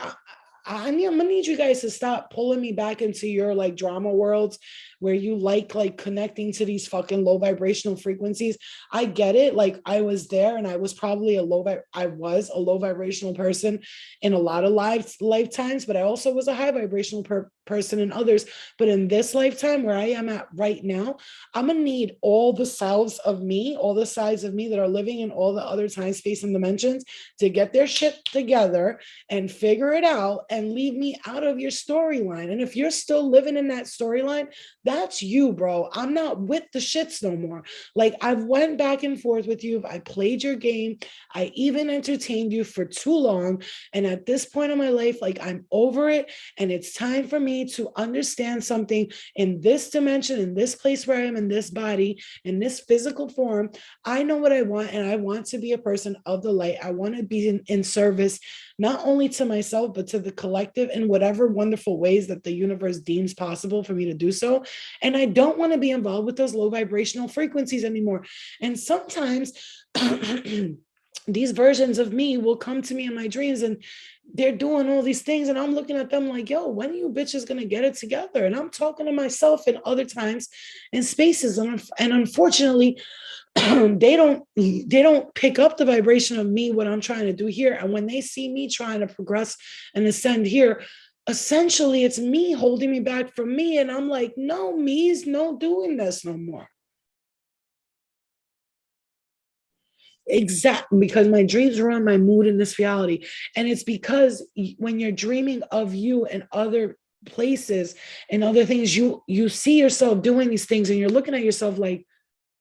I'm gonna need you guys to stop pulling me back into your like drama worlds where you like connecting to these fucking low vibrational frequencies. I get it. Like I was there and I was probably a low vibrational person in a lot of lifetimes, but I also was a high vibrational person in others. But in this lifetime where I am at right now, I'm gonna need all the selves of me, all the sides of me that are living in all the other time, space, and dimensions to get their shit together and figure it out and leave me out of your storyline. And if you're still living in that storyline, that's you, bro. I'm not with the shits no more. Like I've went back and forth with you. I played your game. I even entertained you for too long. And at this point in my life, like I'm over it. And it's time for me to understand something in this dimension, in this place where I am in this body, in this physical form. I know what I want, and I want to be a person of the light. I want to be in service, not only to myself, but to the collective in whatever wonderful ways that the universe deems possible for me to do so. And I don't want to be involved with those low vibrational frequencies anymore. And sometimes these versions of me will come to me in my dreams and they're doing all these things. And I'm looking at them like, yo, when are you bitches going to get it together? And I'm talking to myself in other times and spaces. And unfortunately, they don't pick up the vibration of me, what I'm trying to do here. And when they see me trying to progress and ascend here, essentially it's me holding me back from me. And I'm like, no, me's no doing this no more. Exactly, because my dreams are on my mood in this reality. And it's because when you're dreaming of you and other places and other things, you see yourself doing these things and you're looking at yourself like,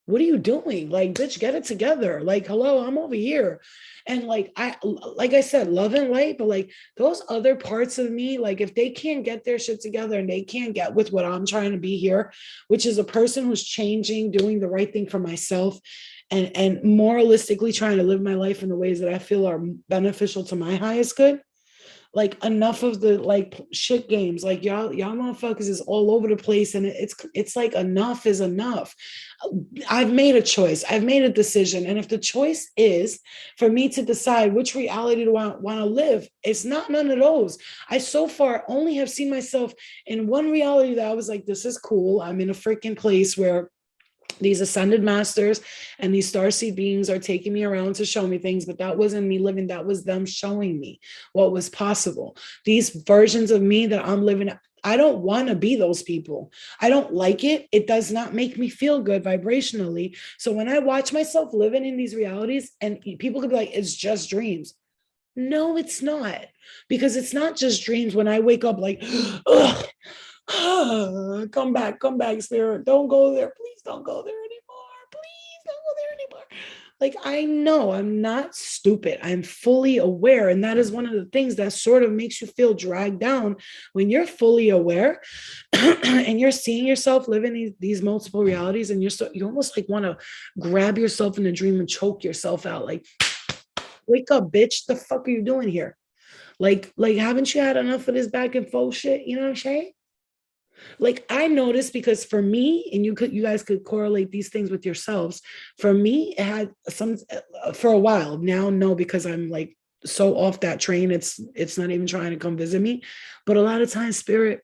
what are you doing? Like, bitch, get it together. Like, hello, I'm over here. And like I said, love and light, but like those other parts of me, like if they can't get their shit together and they can't get with what I'm trying to be here, which is a person who's changing, doing the right thing for myself, and moralistically trying to live my life in the ways that I feel are beneficial to my highest good. Like enough of the like shit games, like y'all motherfuckers is all over the place, and it's like enough is enough. I've made a choice, I've made a decision, and if the choice is for me to decide which reality do I want to live, it's not none of those. I so far only have seen myself in one reality that I was like, this is cool. I'm in a freaking place where these ascended masters and these starseed beings are taking me around to show me things, but that wasn't me living, that was them showing me what was possible. These versions of me that I'm living, I don't want to be those people. I don't like it. It does not make me feel good vibrationally. So when I watch myself living in these realities, and people could be like, it's just dreams. No, it's not. Because it's not just dreams when I wake up like, ugh, come back, spirit. Don't go there. Please don't go there anymore. Please don't go there anymore. Like, I know I'm not stupid. I'm fully aware. And that is one of the things that sort of makes you feel dragged down when you're fully aware and you're seeing yourself living these multiple realities. And you almost like want to grab yourself in a dream and choke yourself out. Like, wake up, bitch. The fuck are you doing here? Like, haven't you had enough of this back and forth shit? You know what I'm saying? Like, I noticed, because for me, and you guys could correlate these things with yourselves. For me, it had some for a while. Now, no, because I'm like so off that train. It's not even trying to come visit me. But a lot of times, spirit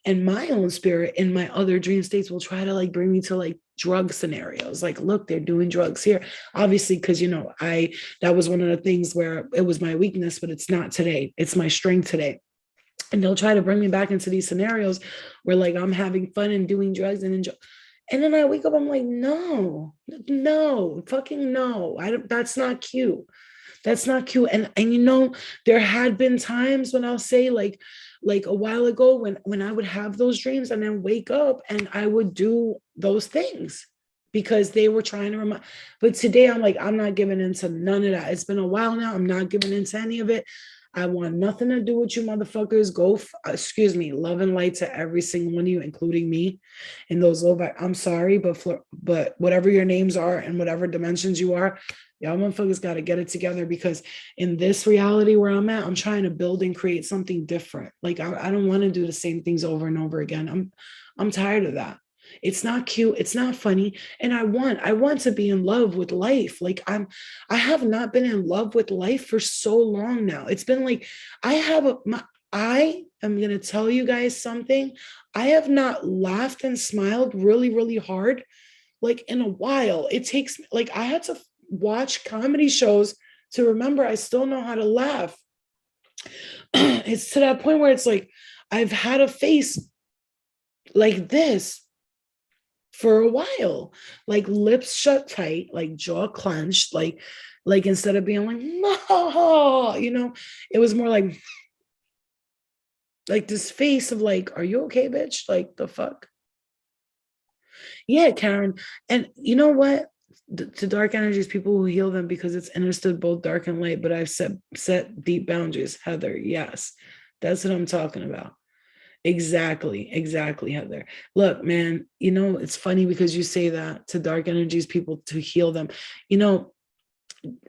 and my own spirit in my other dream states will try to like bring me to like drug scenarios. Like, look, they're doing drugs here. Obviously, because that was one of the things where it was my weakness, but it's not today. It's my strength today. And they'll try to bring me back into these scenarios where like I'm having fun and doing drugs and enjoy. And then I wake up, I'm like, no, fucking no. That's not cute. That's not cute. And there had been times when I'll say like a while ago when I would have those dreams and then wake up and I would do those things because they were trying to remind. But today I'm like, I'm not giving into none of that. It's been a while now. I'm not giving into any of it. I want nothing to do with you motherfuckers. Love and light to every single one of you, including me. In those low, I'm sorry, but whatever your names are and whatever dimensions you are, y'all motherfuckers got to get it together, because in this reality where I'm at, I'm trying to build and create something different. Like, I don't want to do the same things over and over again. I'm tired of that. It's not cute. It's not funny. And I want to be in love with life. Like, I have not been in love with life for so long now. It's been like, I am going to tell you guys something. I have not laughed and smiled really, really hard, like, in a while. It takes, like, I had to watch comedy shows to remember I still know how to laugh. It's to that point where it's like, I've had a face like this for a while, like lips shut tight, like jaw clenched, like instead of being like, no, it was more like this face of like, are you okay, bitch? Like, the fuck? Yeah, Karen. And you know what? To dark energies, people will heal them because it's understood both dark and light, but I've set deep boundaries, Heather. Yes, that's what I'm talking about. Exactly, Heather. Look, man, it's funny because you say that to dark energies, people to heal them.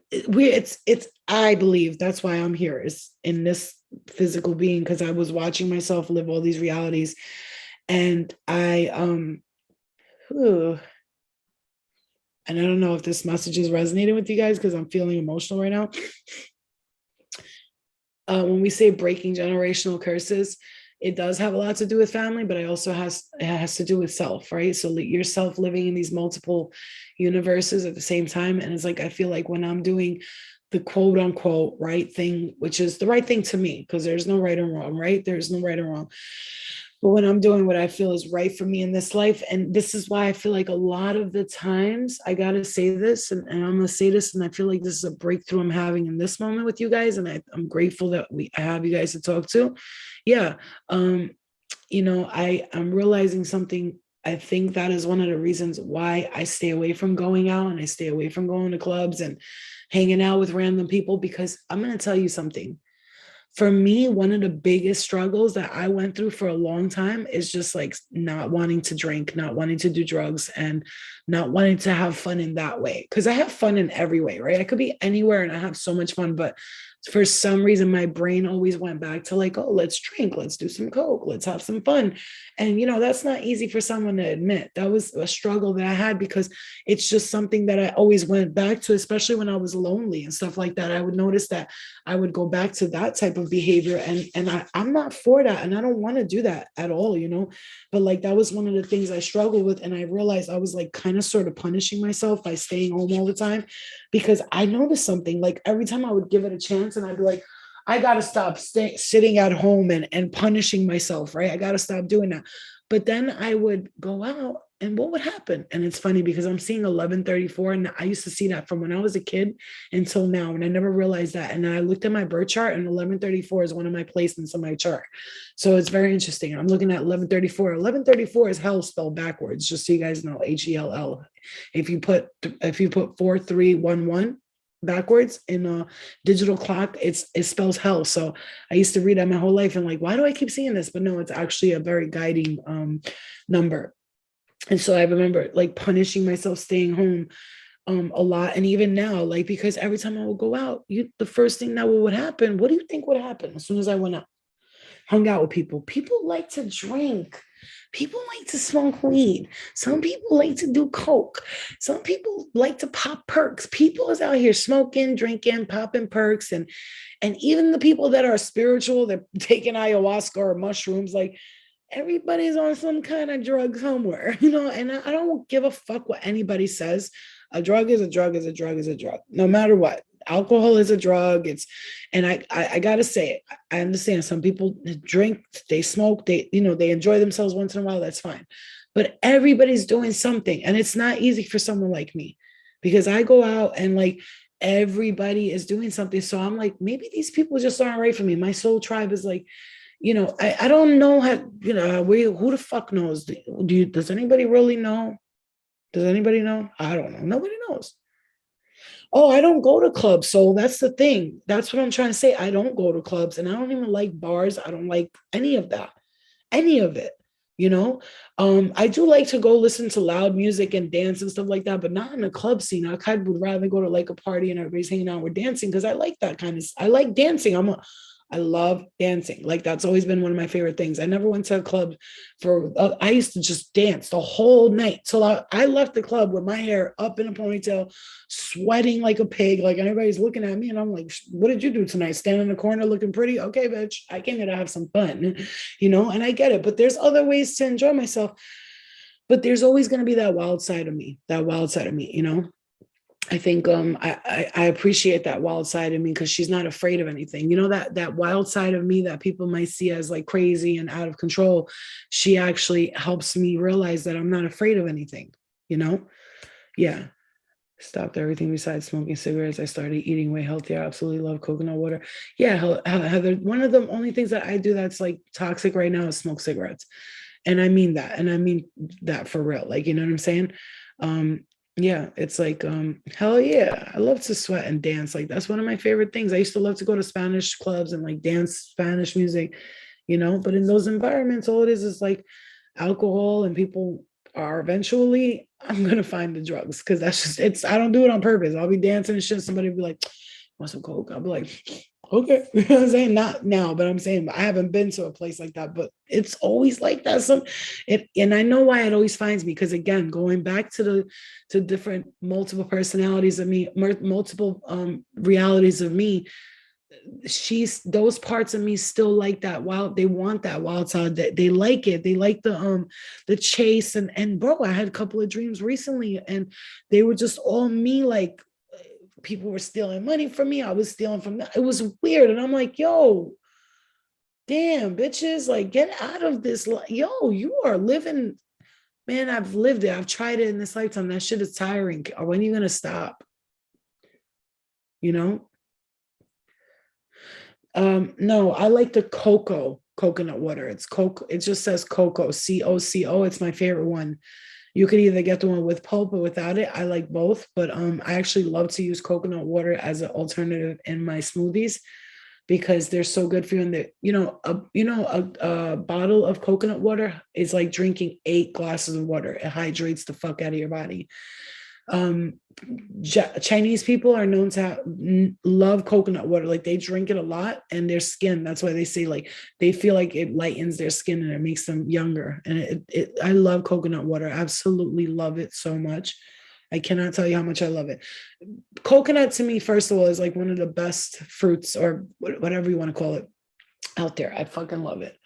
It's I believe that's why I'm here, is in this physical being, because I was watching myself live all these realities, and and I don't know if this message is resonating with you guys because I'm feeling emotional right now. When we say breaking generational curses, it does have a lot to do with family, but it has to do with self, right? So yourself living in these multiple universes at the same time. And it's like, I feel like when I'm doing the quote unquote right thing, which is the right thing to me, because there's no right and wrong, right? There's no right and wrong. But when I'm doing what I feel is right for me in this life, and this is why I feel like a lot of the times I got to say this, and I'm going to say this, and I feel like this is a breakthrough I'm having in this moment with you guys. And I'm grateful that I have you guys to talk to. Yeah. I'm realizing something. I think that is one of the reasons why I stay away from going out and I stay away from going to clubs and hanging out with random people, because I'm going to tell you something. For me, one of the biggest struggles that I went through for a long time is just like not wanting to drink, not wanting to do drugs, and not wanting to have fun in that way. Because I have fun in every way, right? I could be anywhere and I have so much fun, but for some reason, my brain always went back to like, oh, let's drink, let's do some coke, let's have some fun. And, that's not easy for someone to admit. That was a struggle that I had, because it's just something that I always went back to, especially when I was lonely and stuff like that. I would notice that I would go back to that type of behavior. And I'm not for that. And I don't want to do that at all, but like, that was one of the things I struggled with. And I realized I was like kind of sort of punishing myself by staying home all the time, because I noticed something. Like every time I would give it a chance, and I'd be like, I got to stop sitting at home and punishing myself, right? I got to stop doing that. But then I would go out, and what would happen? And it's funny because I'm seeing 1134, and I used to see that from when I was a kid until now, and I never realized that. And then I looked at my birth chart, and 1134 is one of my placements on my chart. So it's very interesting. I'm looking at 1134. 1134 is hell spelled backwards, just so you guys know, HELL. If you put 4311 backwards in a digital clock, it spells hell. So I used to read that my whole life and like, why do I keep seeing this? But no, it's actually a very guiding number. And so I remember like punishing myself, staying home a lot. And even now, like, because every time I would go out, the first thing that would happen, what do you think would happen as soon as I went out? Hung out with people. People like to drink. People like to smoke weed. Some people like to do coke. Some people like to pop perks. People is out here smoking, drinking, popping perks. And even the people that are spiritual, they're taking ayahuasca or mushrooms, like everybody's on some kind of drug somewhere, and I don't give a fuck what anybody says. A drug is a drug is a drug is a drug, no matter what. Alcohol is a drug. And I gotta say it. I understand some people drink, they smoke, they enjoy themselves once in a while. That's fine. But everybody's doing something. And it's not easy for someone like me, because I go out and like everybody is doing something. So I'm like, maybe these people just aren't right for me. My soul tribe is like, I don't know how, who the fuck knows? Does anybody really know? Does anybody know? I don't know. Nobody knows. Oh, I don't go to clubs. So that's the thing. That's what I'm trying to say. I don't go to clubs, and I don't even like bars. I don't like any of that, any of it. I do like to go listen to loud music and dance and stuff like that, but not in a club scene. I kind of would rather go to like a party and everybody's hanging out, we're dancing, because I like that kind of, I like dancing. I love dancing. Like that's always been one of my favorite things. I never went to a club I used to just dance the whole night till I left the club with my hair up in a ponytail, sweating like a pig. Like everybody's looking at me and I'm like, what did you do tonight? Stand in the corner looking pretty? Okay, bitch, I came here to have some fun, and I get it. But there's other ways to enjoy myself. But there's always going to be that wild side of me, I think I appreciate that wild side of me, because she's not afraid of anything. That wild side of me that people might see as like crazy and out of control. She actually helps me realize that I'm not afraid of anything. Yeah. Stopped everything besides smoking cigarettes. I started eating way healthier. I absolutely love coconut water. Yeah, Heather, one of the only things that I do that's like toxic right now is smoke cigarettes. And I mean that. And I mean that for real. Like, you know what I'm saying? Yeah, it's like, hell yeah. I love to sweat and dance. Like that's one of my favorite things. I used to love to go to Spanish clubs and like dance Spanish music, but in those environments, all it is like alcohol, and people are eventually, I'm going to find the drugs, because that's just, I don't do it on purpose. I'll be dancing and shit. Somebody will be like, want some coke? I'll be like, okay. You know what I'm saying? Not now, but I'm saying I haven't been to a place like that, but it's always like that. And I know why it always finds me, because again, going back to different multiple personalities of me, multiple realities of me, those parts of me still like that wild, they want that wild side, that they like it, they like the chase, and bro, I had a couple of dreams recently and they were just all me, like people were stealing money from me, I was stealing from them. It was weird, and I'm like, yo, damn bitches, like get out of this, yo, you are living, man, I've lived it, I've tried it in this lifetime, that shit is tiring. When are you gonna stop, you know? No, I like the coconut water. It's cocoa. It just says cocoa, COCO. It's my favorite one. You could either get the one with pulp or without it. I like both, but I actually love to use coconut water as an alternative in my smoothies because they're so good for you. And a bottle of coconut water is like drinking 8 glasses of water. It hydrates the fuck out of your body. Chinese people are known to love coconut water. Like they drink it a lot, and their skin, that's why they say like they feel like it lightens their skin and it makes them younger. And I love coconut water. Absolutely love it so much. I cannot tell you how much I love it. Coconut to me, first of all, is like one of the best fruits or whatever you want to call it out there. I fucking love it.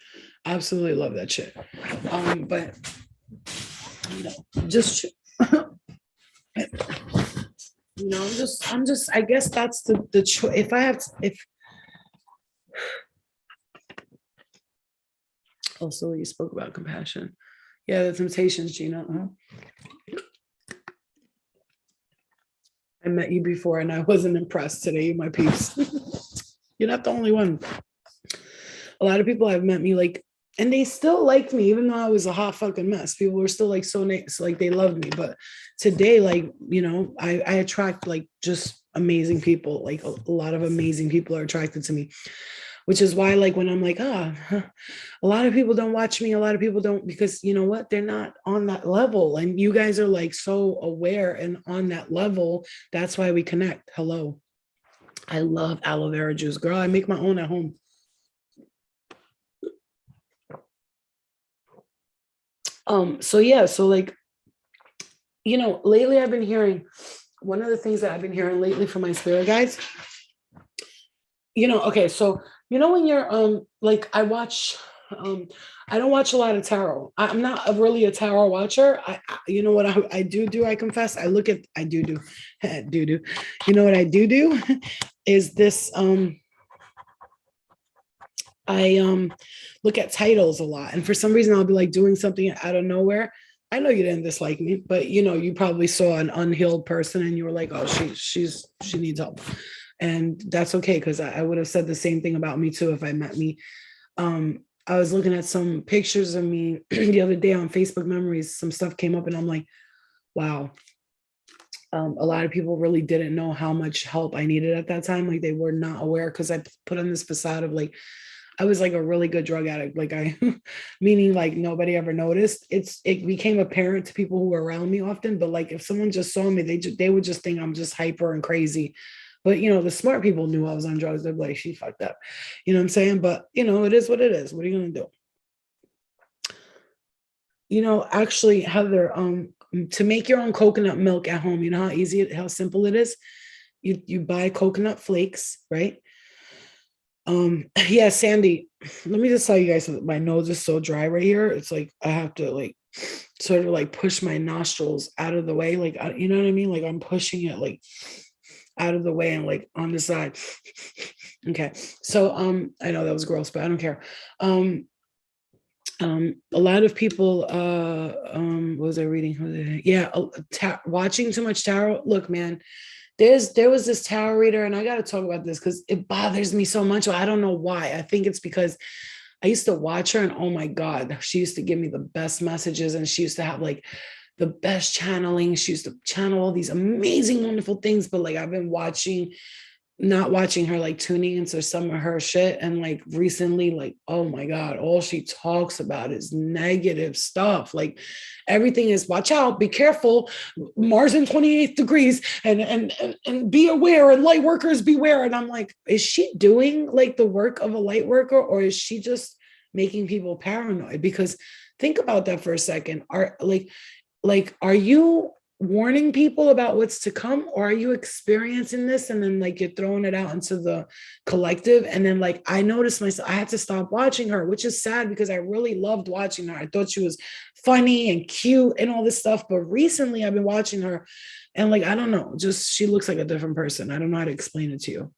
Absolutely love that shit. But just I guess that's the choice. If I have to, also you spoke about compassion. Yeah, the temptations, Gina. I met you before and I wasn't impressed. Today, you my peeps. You're not the only one. A lot of people have met me like, and they still liked me, even though I was a hot fucking mess. People were still like so nice, like they loved me. But today, like, I attract like just amazing people. Like a lot of amazing people are attracted to me, which is why, like, when I'm like, a lot of people don't watch me. A lot of people don't, because you know what? They're not on that level. And you guys are like so aware and on that level. That's why we connect. Hello. I love aloe vera juice. Girl, I make my own at home. So yeah, so like, lately I've been hearing, one of the things that I've been hearing lately from my spirit guides, okay, so when you're like I watch, I don't watch a lot of tarot. I'm not really a tarot watcher. You know what I do, I confess. I look at, I do do. You know what I do is this, I look at titles a lot. And for some reason I'll be like doing something out of nowhere. I know you didn't dislike me, but you probably saw an unhealed person and you were like, oh, she needs help. And that's okay, because I would have said the same thing about me too if I met me. I was looking at some pictures of me the other day on Facebook Memories. Some stuff came up and I'm like, wow. A lot of people really didn't know how much help I needed at that time. Like they were not aware, because I put on this facade of like, I was like a really good drug addict. Like meaning like nobody ever noticed. It became apparent to people who were around me often, but like if someone just saw me, they would just think I'm just hyper and crazy. But the smart people knew I was on drugs. They're like, she fucked up. You know what I'm saying? But it is what it is. What are you gonna do? Actually, Heather, to make your own coconut milk at home, you know how simple it is? You buy coconut flakes, right? Yeah, Sandy, let me just tell you guys, my nose is so dry right here. It's like I have to like sort of like push my nostrils out of the way, like you know what I mean? Like I'm pushing it like out of the way and like on the side. Okay, so I know that was gross, but I don't care. A lot of people what was I reading? Yeah, watching too much tarot. Look, man, there was this tarot reader, and I got to talk about this because it bothers me so much. I don't know why. I think it's because I used to watch her, and oh my God, she used to give me the best messages, and she used to have like the best channeling. She used to channel all these amazing, wonderful things. But like I've been not watching her, like tuning into some of her shit. And like recently, like, oh my God, all she talks about is negative stuff. Like everything is watch out, be careful, Mars in 28 degrees and be aware, and light workers beware. And I'm like, is she doing like the work of a light worker, or is she just making people paranoid? Because think about that for a second. Are you warning people about what's to come, or are you experiencing this and then like you're throwing it out into the collective? And then like I noticed myself, I had to stop watching her, which is sad because I really loved watching her. I thought she was funny and cute and all this stuff, but recently I've been watching her and like I don't know, just she looks like a different person. I don't know how to explain it to you.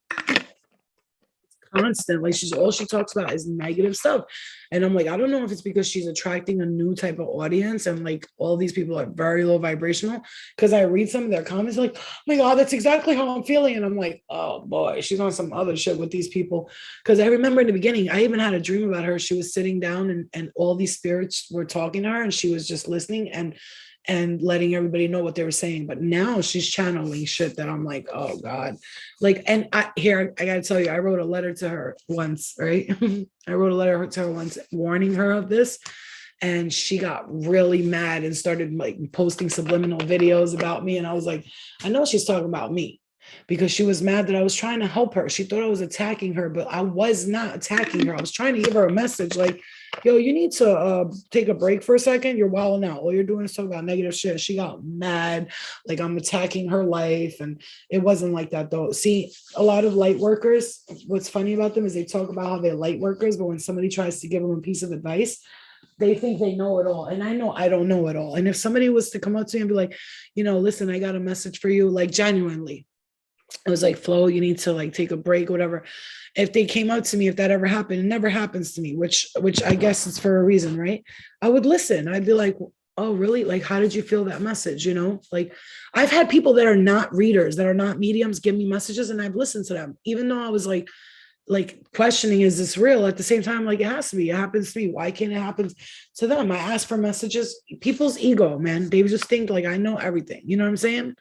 Constant, like she's all she talks about is negative stuff, and I'm like, I don't know if it's because she's attracting a new type of audience and like all these people are very low vibrational, because I read some of their comments like, oh my god, that's exactly how I'm feeling, and I'm like, oh boy, she's on some other shit with these people. Because I remember in the beginning I even had a dream about her. She was sitting down and all these spirits were talking to her and she was just listening and letting everybody know what they were saying. But now she's channeling shit that I'm like, oh God. Like, and I gotta tell you, I wrote a letter to her once, right? I wrote a letter to her once warning her of this. And she got really mad and started like posting subliminal videos about me. And I was like, I know she's talking about me, because she was mad that I was trying to help her. She thought I was attacking her, but I was not attacking her. I was trying to give her a message like, yo, you need to take a break for a second. You're wilding out. All you're doing is talking about negative shit. She got mad, like I'm attacking her life. And it wasn't like that though. See, a lot of light workers, what's funny about them is they talk about how they're light workers, but when somebody tries to give them a piece of advice, they think they know it all. And I know I don't know it all. And if somebody was to come up to me and be like, listen, I got a message for you, like genuinely, it was like, Flo, you need to like take a break, whatever. If they came up to me, if that ever happened, it never happens to me, which I guess is for a reason, right? I would listen. I'd be like, oh, really? Like, how did you feel that message? Like I've had people that are not readers, that are not mediums, give me messages, and I've listened to them, even though I was like questioning, is this real? At the same time, like it has to be. It happens to me. Why can't it happen to them? I ask for messages. People's ego, man. They just think like I know everything. You know what I'm saying?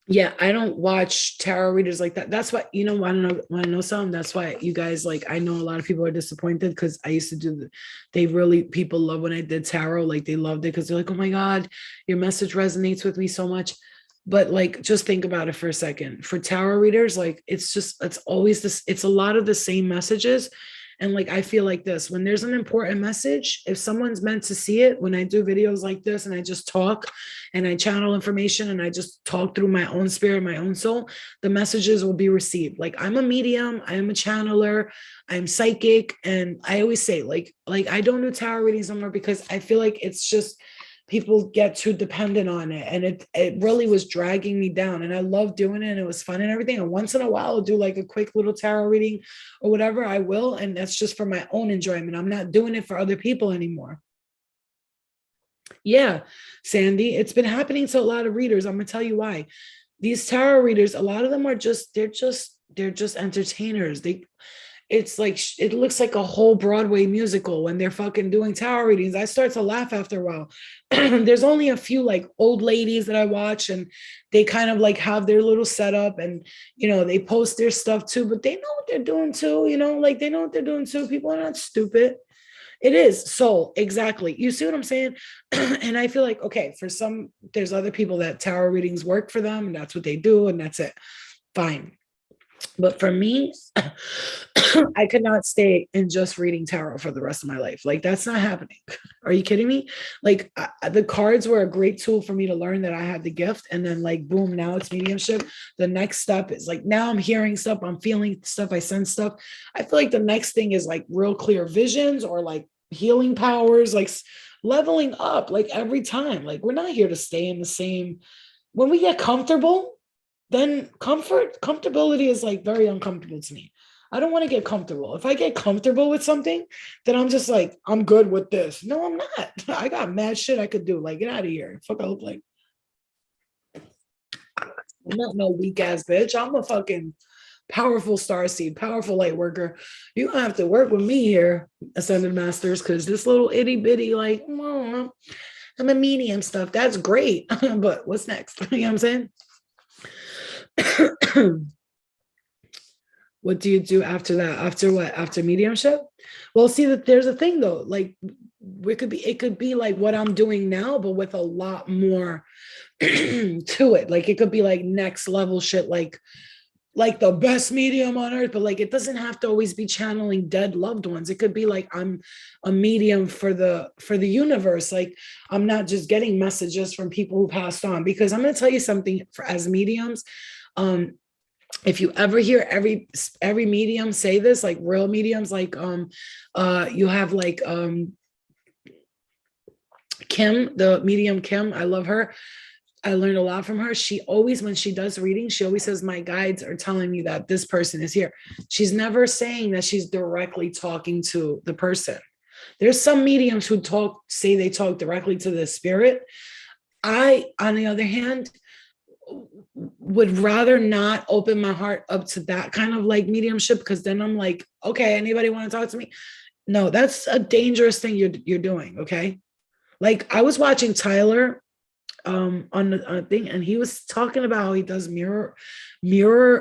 Yeah, I don't watch tarot readers like that. That's why, want to know something? That's why you guys, like, I know a lot of people are disappointed because I used to do people love when I did tarot. Like they loved it because they're like, oh my God, your message resonates with me so much. But like, just think about it for a second. For tarot readers, like, it's always this, it's a lot of the same messages. And like, I feel like this, when there's an important message, if someone's meant to see it, when I do videos like this and I just talk and I channel information and I just talk through my own spirit, my own soul, the messages will be received. Like I'm a medium, I am a channeler, I'm psychic. And I always say like I don't do tarot readings anymore because I feel like it's just, people get too dependent on it, and it really was dragging me down. And I love doing it, and it was fun and everything. And once in a while, I'll do like a quick little tarot reading or whatever. I will, and that's just for my own enjoyment. I'm not doing it for other people anymore. Yeah, Sandy, it's been happening to a lot of readers. I'm gonna tell you why. These tarot readers, a lot of them are they're just entertainers. It's like, it looks like a whole Broadway musical when they're fucking doing tarot readings. I start to laugh after a while. There's only a few like old ladies that I watch, and they kind of like have their little setup, and they post their stuff too, but they know what they're doing too, like they know what they're doing too. People are not stupid. It is soul. Exactly. You see what I'm saying? And I feel like, okay, for some, there's other people that tarot readings work for them and that's what they do. And that's it. Fine. But for me, I could not stay in just reading tarot for the rest of my life. Like that's not happening. Are you kidding me? Like the cards were a great tool for me to learn that I had the gift. And then like, boom, now it's mediumship. The next step is like, now I'm hearing stuff, I'm feeling stuff, I sense stuff. I feel like the next thing is like real clear visions or like healing powers, like leveling up like every time. Like we're not here to stay in the same. When we get comfortable, then comfortability is like very uncomfortable to me. I don't want to get comfortable. If I get comfortable with something, then I'm just like, I'm good with this. No, I'm not. I got mad shit I could do. Like, get out of here. Fuck, I look like. I'm not no weak ass bitch. I'm a fucking powerful starseed, powerful light worker. You don't have to work with me here, Ascended Masters, because this little itty bitty, like, I'm a medium stuff. That's great. But what's next? You know what I'm saying? What do you do after that? After what? After mediumship? Well, see that there's a thing though. Like it could be like what I'm doing now, but with a lot more to it. Like it could be like next level shit. Like like the best medium on earth, but like it doesn't have to always be channeling dead loved ones. It could be like I'm a medium for the universe. Like I'm not just getting messages from people who passed on, because I'm going to tell you something, for as mediums, um if you ever hear every medium say this, like real mediums, like you have like Kim, the medium Kim, I love her. I learned a lot from her. She always, when she does readings, she always says, my guides are telling me that this person is here. She's never saying that she's directly talking to the person. There's some mediums who say they talk directly to the spirit. I, on the other hand, would rather not open my heart up to that kind of like mediumship, because then I'm like, okay, anybody want to talk to me? No, that's a dangerous thing you're doing. Okay. Like I was watching Tyler on the thing, and he was talking about how he does mirror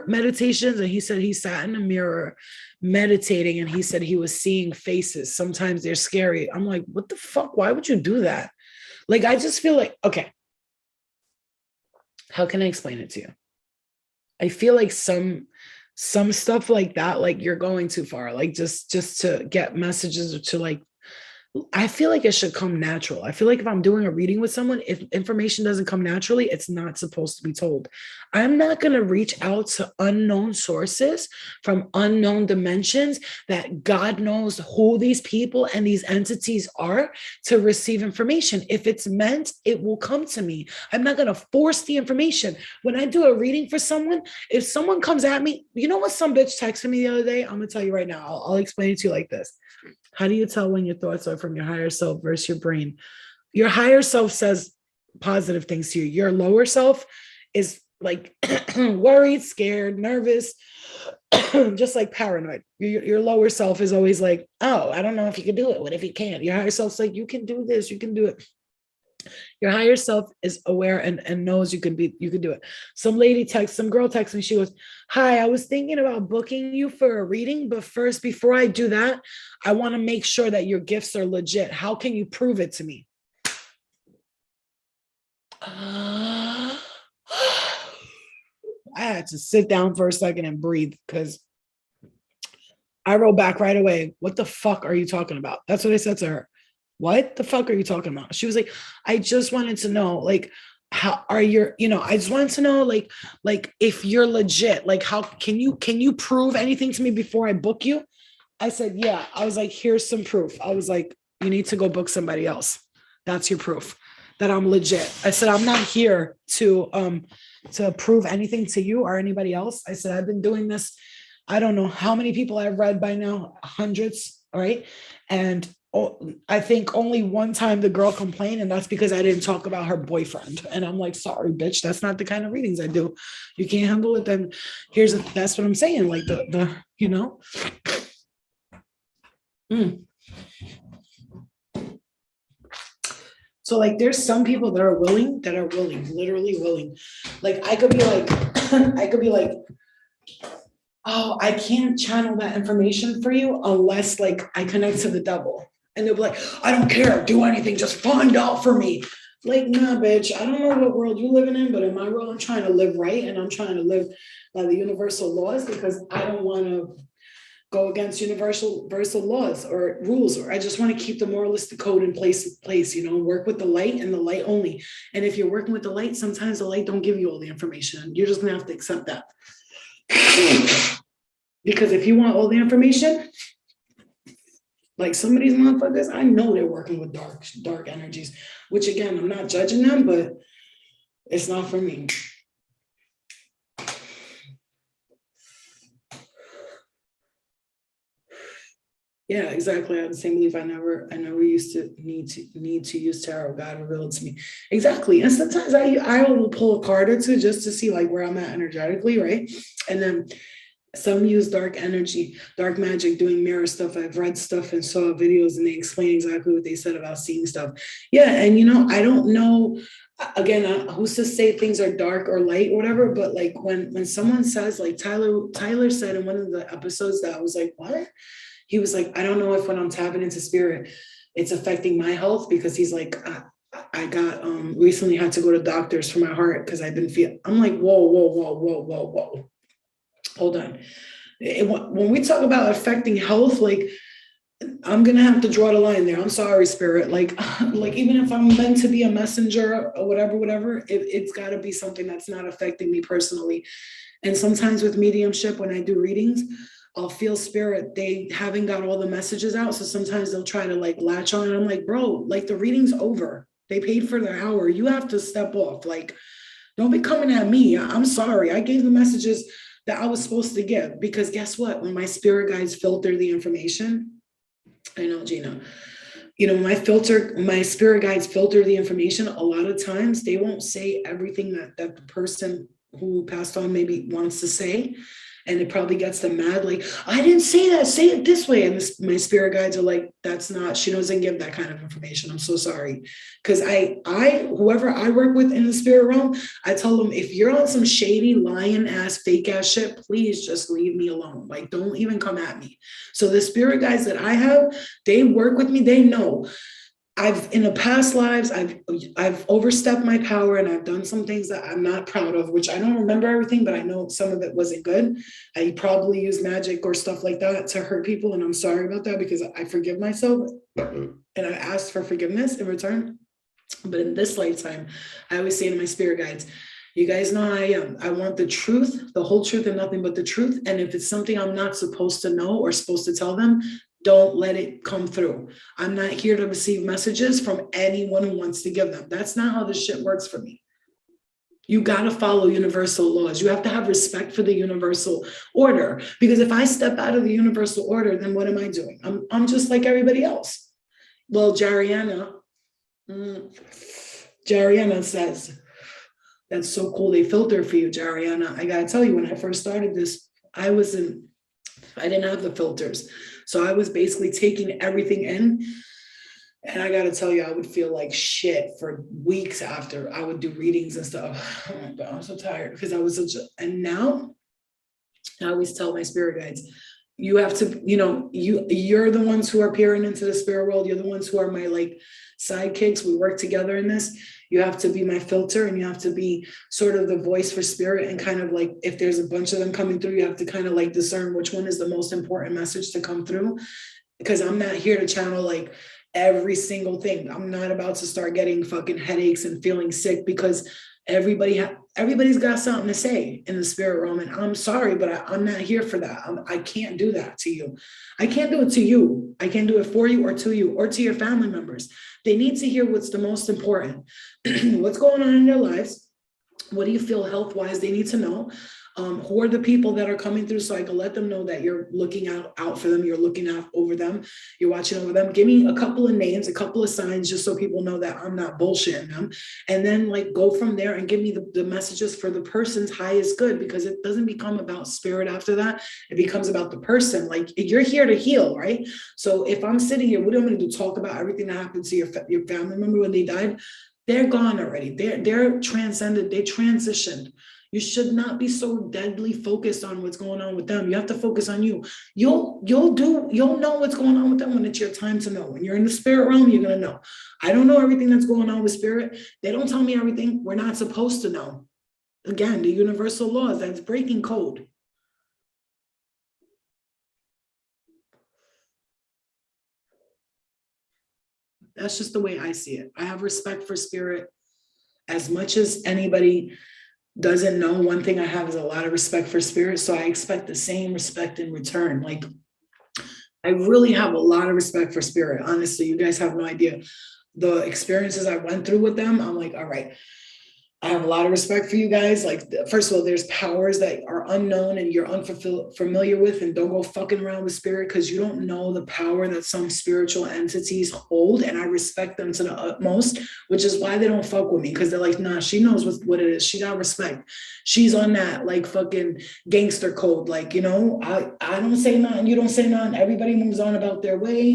meditations, and he said he sat in a mirror meditating, and he said he was seeing faces. Sometimes they're scary. I'm like, what the fuck? Why would you do that? Like, I just feel like, okay, how can I explain it to you? I feel like some stuff like that, like you're going too far, like just to get messages, or to like, I feel like it should come natural. I feel like if I'm doing a reading with someone, if information doesn't come naturally, it's not supposed to be told. I'm not going to reach out to unknown sources from unknown dimensions that God knows who these people and these entities are, to receive information. If it's meant, it will come to me. I'm not going to force the information. When I do a reading for someone, if someone comes at me, you know what, some bitch texted me the other day? I'm going to tell you right now. I'll explain it to you like this. How do you tell when your thoughts are from your higher self versus your brain? Your higher self says positive things to you. Your lower self is like worried, scared, nervous, just like paranoid. Your lower self is always like, oh, I don't know if you can do it. What if you can't? Your higher self's like, you can do this, you can do it. Your higher self is aware and knows you can do it. Some girl texts me. She goes, hi, I was thinking about booking you for a reading, but first, before I do that, I want to make sure that your gifts are legit. How can you prove it to me? I had to sit down for a second and breathe, because I wrote back right away, what the fuck are you talking about? That's what I said to her. What the fuck are you talking about? She was like, I just wanted to know, like, how are your, I just wanted to know, like if you're legit, like, how can you prove anything to me before I book you? I said, yeah. I was like, here's some proof. I was like, you need to go book somebody else. That's your proof that I'm legit. I said, I'm not here to prove anything to you or anybody else. I said, I've been doing this. I don't know how many people I've read by now, hundreds. All right. And I think only one time the girl complained, and that's because I didn't talk about her boyfriend. And I'm like, sorry, bitch, that's not the kind of readings I do. You can't handle it. Then that's what I'm saying. Like So like, there's some people that are willing, literally willing. Like I could be like, oh, I can't channel that information for you unless like I connect to the devil. And they'll be like, I don't care, do anything, just find out for me. Like, nah, bitch, I don't know what world you're living in, but in my world, I'm trying to live right, and I'm trying to live by the universal laws, because I don't want to go against universal laws or rules, or I just want to keep the moralistic code in place, work with the light and the light only. And if you're working with the light, sometimes the light don't give you all the information. You're just gonna have to accept that. Because if you want all the information, like some of these motherfuckers, I know they're working with dark energies, which again, I'm not judging them, but it's not for me. Yeah, exactly. I have the same belief. I never used to need to use tarot. God revealed to me. Exactly. And sometimes I will pull a card or two just to see like where I'm at energetically, right? And then some use dark energy, dark magic, doing mirror stuff. I've read stuff and saw videos, and they explain exactly what they said about seeing stuff. Yeah, and I don't know. Again, who's to say things are dark or light or whatever? But like when someone says, like Tyler said in one of the episodes, that I was like, what? He was like, I don't know if when I'm tapping into spirit, it's affecting my health, because he's like, I got recently had to go to doctors for my heart because I've been feeling. I'm like, whoa. hold on. When we talk about affecting health, like, I'm gonna have to draw the line there. I'm sorry, spirit. Like, like even if I'm meant to be a messenger or whatever, it's got to be something that's not affecting me personally. And sometimes with mediumship, when I do readings, I'll feel spirit. They haven't got all the messages out, so sometimes they'll try to like latch on. And I'm like, bro, like the reading's over. They paid for their hour. You have to step off. Like, don't be coming at me. I'm sorry. I gave the messages that I was supposed to give because guess what? When my spirit guides filter the information, I know, Gina. You know, my spirit guides filter the information. A lot of times they won't say everything that the person who passed on maybe wants to say. And it probably gets them mad. Like, I didn't say that, say it this way. And my spirit guides are like, that's not, she doesn't give that kind of information. I'm so sorry. Cause whoever I work with in the spirit realm, I tell them, if you're on some shady, lying ass, fake ass shit, please just leave me alone. Like, don't even come at me. So the spirit guides that I have, they work with me. They know in the past lives, I've overstepped my power and I've done some things that I'm not proud of, which I don't remember everything, but I know some of it wasn't good. I probably used magic or stuff like that to hurt people. And I'm sorry about that because I forgive myself and I asked for forgiveness in return. But in this lifetime, I always say to my spirit guides, you guys know how I am. I want the truth, the whole truth and nothing but the truth. And if it's something I'm not supposed to know or supposed to tell them, don't let it come through. I'm not here to receive messages from anyone who wants to give them. That's not how this shit works for me. You got to follow universal laws. You have to have respect for the universal order. Because if I step out of the universal order, then what am I doing? I'm just like everybody else. Well, Jariana says, that's so cool. They filter for you, Jariana. I got to tell you, when I first started this, I didn't have the filters. So I was basically taking everything in. And I got to tell you, I would feel like shit for weeks after I would do readings and stuff. Oh my God, I'm so tired because I was and now I always tell my spirit guides, you have to, you're the ones who are peering into the spirit world. You're the ones who are my like sidekicks. We work together in this. You have to be my filter and you have to be sort of the voice for spirit and kind of like, if there's a bunch of them coming through, you have to kind of like discern which one is the most important message to come through. Because I'm not here to channel like every single thing. I'm not about to start getting fucking headaches and feeling sick because everybody's got something to say in the spirit realm. And I'm sorry, but I'm not here for that. I can't do that to you. I can't do it to you. I can't do it for you or to your family members. They need to hear what's the most important. What's going on in their lives? What do you feel health-wise? They need to know. Who are the people that are coming through so I can let them know that you're looking out for them, you're looking out over them, you're watching over them. Give me a couple of names, a couple of signs, just so people know that I'm not bullshitting them. And then like go from there and give me the messages for the person's highest good, because it doesn't become about spirit after that. It becomes about the person. Like you're here to heal, right? So if I'm sitting here, what am I going to do? Talk about everything that happened to your family member when they died? They're gone already. They're transcended. They transitioned. You should not be so deadly focused on what's going on with them. You have to focus on you. You'll know what's going on with them when it's your time to know. When you're in the spirit realm, you're gonna know. I don't know everything that's going on with spirit. They don't tell me everything. We're not supposed to know. Again, the universal laws, that's breaking code. That's just the way I see it. I have respect for spirit as much as anybody doesn't know. One thing I have is a lot of respect for spirit. So I expect the same respect in return. Like I really have a lot of respect for spirit. Honestly, you guys have no idea. The experiences I went through with them, I'm like, all right, I have a lot of respect for you guys. Like, first of all, there's powers that are unknown and you're unfamiliar with, and don't go fucking around with spirit because you don't know the power that some spiritual entities hold. And I respect them to the utmost, which is why they don't fuck with me, because they're like, nah, she knows what it is. She got respect. She's on that like fucking gangster code. Like, I don't say nothing, you don't say nothing. Everybody moves on about their way.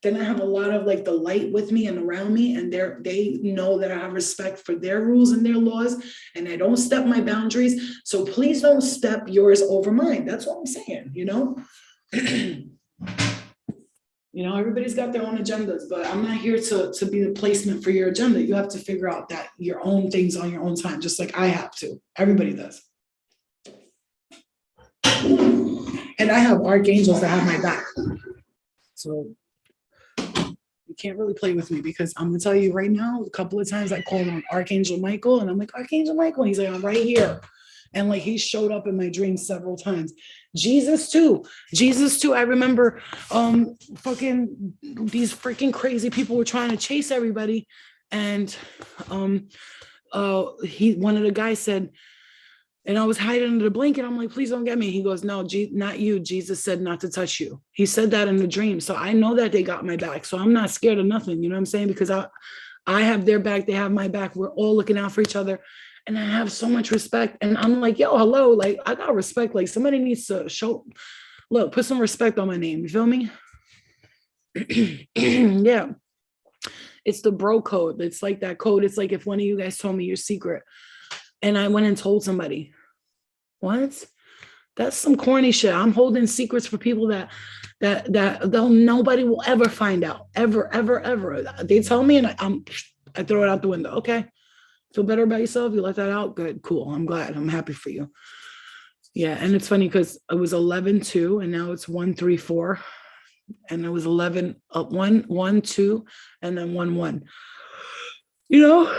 Then I have a lot of like the light with me and around me, and they know that I have respect for their rules and their laws, and I don't step my boundaries. So please don't step yours over mine. That's what I'm saying, everybody's got their own agendas, but I'm not here to be the placement for your agenda. You have to figure out that your own things on your own time, just like I have to. Everybody does. And I have archangels that have my back. So you can't really play with me because I'm gonna tell you right now, a couple of times I called on Archangel Michael and I'm like, Archangel Michael, and he's like, I'm right here. And like he showed up in my dreams several times. Jesus too. I remember fucking these freaking crazy people were trying to chase everybody. And one of the guys said, and I was hiding under the blanket. I'm like, please don't get me. He goes, no, not you. Jesus said not to touch you. He said that in the dream. So I know that they got my back. So I'm not scared of nothing. You know what I'm saying? Because I have their back. They have my back. We're all looking out for each other. And I have so much respect. And I'm like, yo, hello. Like, I got respect. Like somebody needs to put some respect on my name. You feel me? Yeah. It's the bro code. It's like that code. It's like if one of you guys told me your secret and I went and told somebody, what? That's some corny shit. I'm holding secrets for people that nobody will ever find out. Ever. They tell me and I throw it out the window. Okay. Feel better about yourself? You let that out? Good, cool. I'm glad. I'm happy for you. Yeah. And it's funny because it was 11-2 and now it's 1-3-4. And it was 1-1-2 and then 1-1. You know,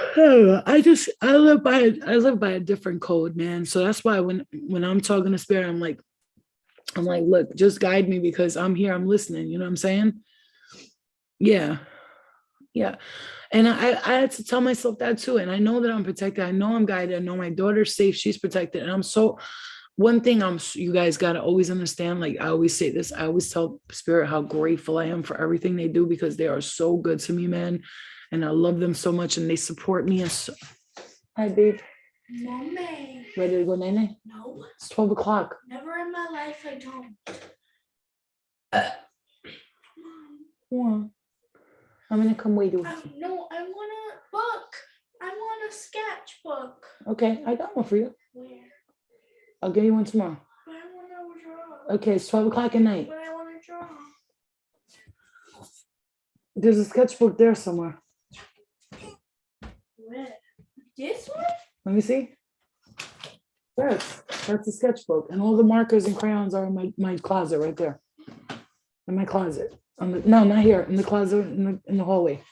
I live by a different code, man. So that's why when I'm talking to spirit, I'm like, look, just guide me because I'm here, I'm listening. You know what I'm saying? Yeah. And I had to tell myself that too. And I know that I'm protected. I know I'm guided. I know my daughter's safe. She's protected. And one thing you guys got to always understand, like I always say this, I always tell spirit how grateful I am for everything they do because they are so good to me, man. And I love them so much and they support me. Hi, babe. Mommy. Ready to go, Nene? No. It's 12 o'clock. Never in my life I don't. Yeah. I'm going to come wait. No, I want a book. I want a sketchbook. Okay, I got one for you. Where? I'll give you one tomorrow. But I want to draw. Okay, it's 12 o'clock at night. But I want to draw. There's a sketchbook there somewhere. Where? This one? Let me see. That's a sketchbook. And all the markers and crayons are in my closet right there. In my closet. No, not here. In the closet, in the hallway.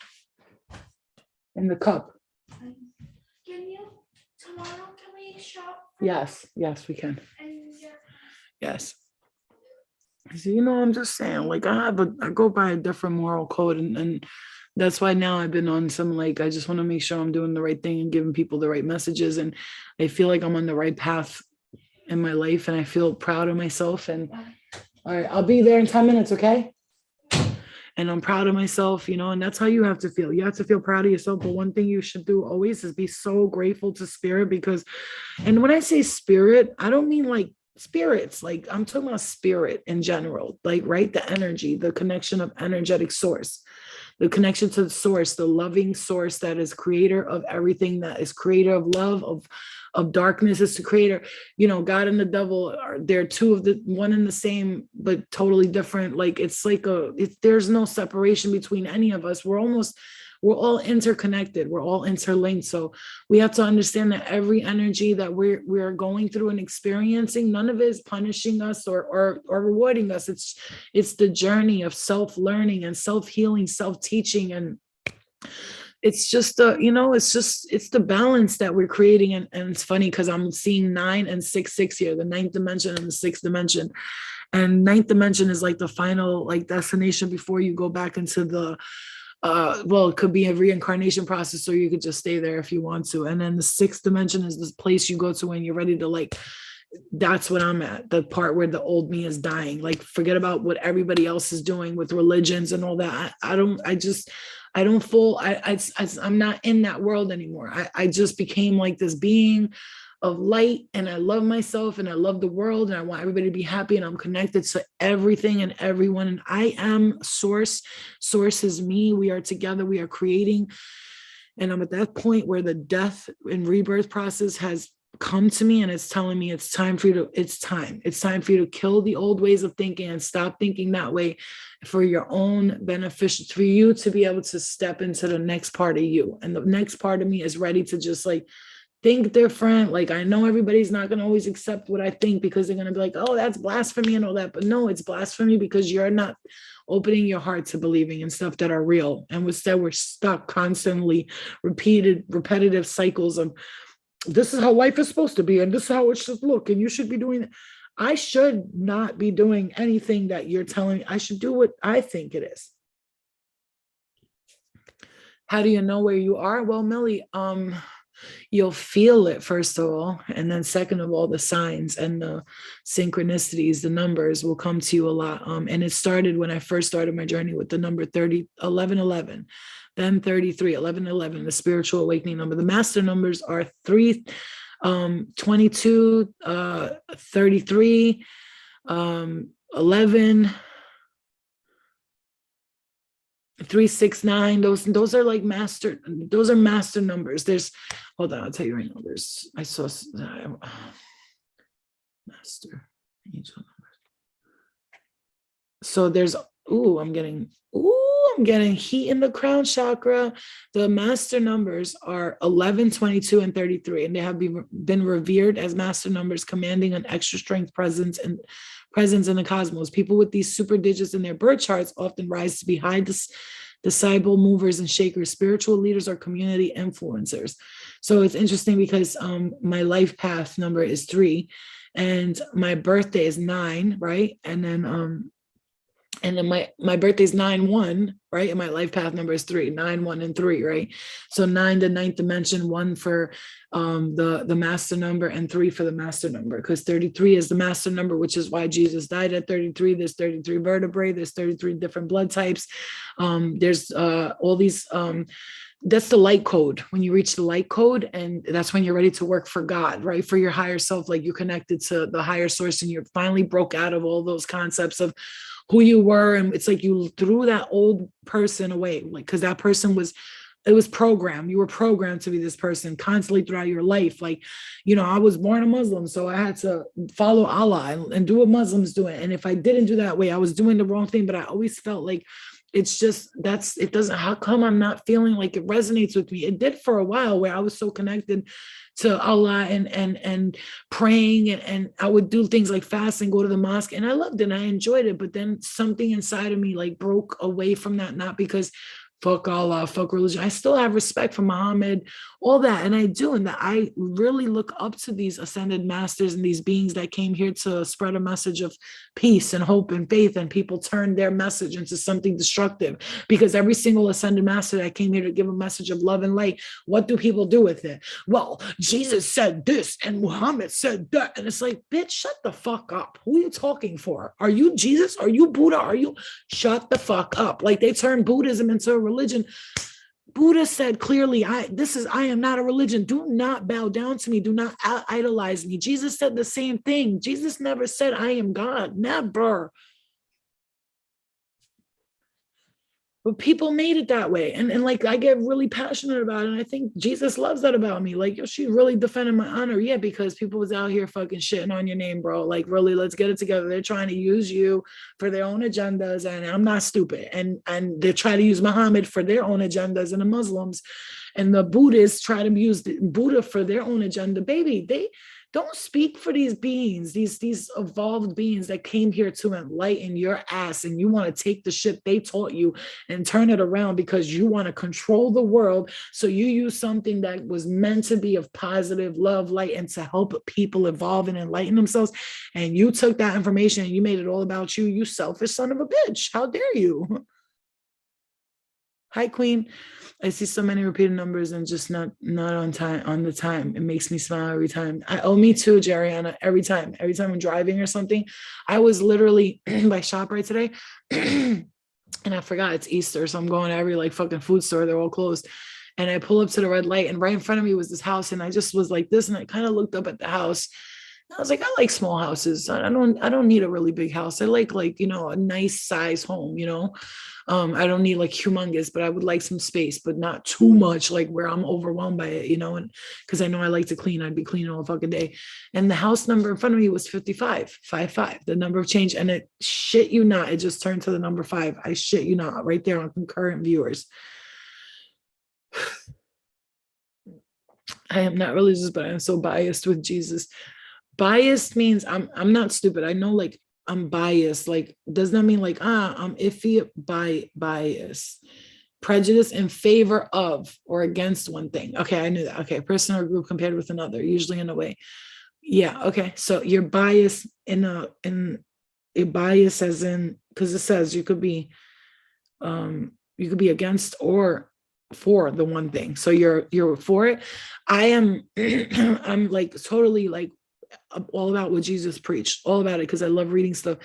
In the cup. Can you, tomorrow, can we shop? Yes, we can. And Yes. So, you know, I'm just saying, like, I go by a different moral code, and that's why now I've been on some, like, I just want to make sure I'm doing the right thing and giving people the right messages, and I feel like I'm on the right path in my life, and I feel proud of myself. And all right, I'll be there in 10 minutes, okay? And I'm proud of myself, you know, and that's how you have to feel. You have to feel proud of yourself. But one thing you should do always is be so grateful to spirit because, and when I say spirit, I don't mean like spirits, like I'm talking about spirit in general, like, right? The energy, the connection of energetic source, the connection to the source, the loving source that is creator of everything, that is creator of love, of darkness, is the creator. You know, God and the devil they're two of the one and the same, but totally different. Like it's like there's no separation between any of us. We're all interconnected. We're all interlinked. So we have to understand that every energy that we're going through and experiencing, none of it is punishing us or rewarding us. It's the journey of self-learning and self-healing, self-teaching. And it's just it's the balance that we're creating. And it's funny because I'm seeing 9 and 6 here, the 9th dimension and the 6th dimension. And 9th dimension is like the final like destination before you go back into the it could be a reincarnation process, or you could just stay there if you want to. And then the 6th dimension is this place you go to when you're ready to, like, that's what I'm at, the part where the old me is dying. Like, forget about what everybody else is doing with religions and all that. I'm not in that world anymore. I just became like this being of light, and I love myself and I love the world, and I want everybody to be happy, and I'm connected to everything and everyone, and I am source. Source is me. We are together. We are creating. And I'm at that point where the death and rebirth process has come to me, and it's telling me it's time for you to kill the old ways of thinking and stop thinking that way for your own beneficial, for you to be able to step into the next part of you. And the next part of me is ready to just like think different. Like, I know everybody's not going to always accept what I think because they're going to be like, oh, that's blasphemy and all that. But no, it's blasphemy because you're not opening your heart to believing in stuff that are real. And instead, we're stuck constantly repetitive cycles of this is how life is supposed to be, and this is how it should look, and you should be doing it. I should not be doing anything that you're telling me. I should do what I think it is. How do you know where you are? Well, Millie, you'll feel it first of all, and then second of all, the signs and the synchronicities, the numbers will come to you a lot. And it started when I first started my journey with the number 30, 11, 11, then 33, 11, 11, the spiritual awakening number. The master numbers are 3, 22, 33, 11, 369. Those are like master, those are master numbers. There's, hold on, I'll tell you right now. There's, I saw master angel numbers. So there's, I'm getting heat in the crown chakra. The master numbers are 11, 22, and 33, and they have been revered as master numbers, commanding an extra strength presence in the cosmos. People with these super digits in their birth charts often rise to be high disciple movers and shakers, spiritual leaders, or community influencers. So it's interesting because my life path number is 3, and my birthday is 9, right? And then my birthday is 9-1, right? And my life path number is 3, 9, 1, and 3, right? So 9, the ninth dimension, 1 for the master number, and 3 for the master number, because 33 is the master number, which is why Jesus died at 33. There's 33 vertebrae, there's 33 different blood types. There's all these that's the light code. When you reach the light code, and that's when you're ready to work for God, right? For your higher self, like you're connected to the higher source, and you're finally broke out of all those concepts of who you were. And it's like you threw that old person away, like, because that person was, it was programmed. You were programmed to be this person constantly throughout your life. Like, I was born a Muslim, so I had to follow Allah and do what Muslims do. And if I didn't do that way, I was doing the wrong thing. But I always felt like it's just, it doesn't, how come I'm not feeling like it resonates with me? It did for a while, where I was so connected to Allah and praying, and I would do things like fast and go to the mosque, and I loved it and I enjoyed it. But then something inside of me like broke away from that, not because fuck Allah, fuck religion. I still have respect for Muhammad, all that. And I do. And that I really look up to these ascended masters and these beings that came here to spread a message of peace and hope and faith. And people turned their message into something destructive, because every single ascended master that came here to give a message of love and light, what do people do with it? Well, Jesus said this and Muhammad said that. And it's like, bitch, shut the fuck up. Who are you talking for? Are you Jesus? Are you Buddha? Are you? Shut the fuck up. Like, they turned Buddhism into a religion. Buddha said clearly, I am not a religion. Do not bow down to me. Do not idolize me. Jesus said the same thing. Jesus never said I am God. Never. But people made it that way. And like, I get really passionate about it. And I think Jesus loves that about me. Like, yo, she's really defending my honor. Yeah, because people was out here fucking shitting on your name, bro. Like, really, let's get it together. They're trying to use you for their own agendas. And I'm not stupid. And they try to use Muhammad for their own agendas, and the Muslims and the Buddhists try to use the Buddha for their own agenda. Baby, they don't speak for these beings, these evolved beings that came here to enlighten your ass, and you want to take the shit they taught you and turn it around because you want to control the world. So you use something that was meant to be of positive love, light, and to help people evolve and enlighten themselves. And you took that information and you made it all about you. You selfish son of a bitch. How dare you? Hi, Queen. I see so many repeated numbers and just not on the time. It makes me smile every time. Me too, Jeriana. Every time I'm driving or something. I was literally by ShopRite today, and I forgot it's Easter, so I'm going to every like fucking food store. They're all closed. And I pull up to the red light, and right in front of me was this house, and I just was like this, and I kind of looked up at the house. I was like, I like small houses. I don't need a really big house. I like a nice size home, I don't need like humongous, but I would like some space, but not too much, like where I'm overwhelmed by it, and because I know I like to clean, I'd be cleaning all fucking day. And the house number in front of me was 55, the number of change. And it shit you not, it just turned to the number 5. I shit you not, right there on concurrent viewers. I am not religious, but I'm so biased with Jesus. Biased means I'm not stupid. I know like I'm biased. Like does not mean like I'm iffy by bias. Prejudice in favor of or against one thing. Okay, I knew that. Okay, person or group compared with another, usually in a way. Yeah, okay. So you're biased in a bias as in because it says you could be against or for the one thing. So you're for it. I am I'm like totally like all about what Jesus preached, all about it because I love reading stuff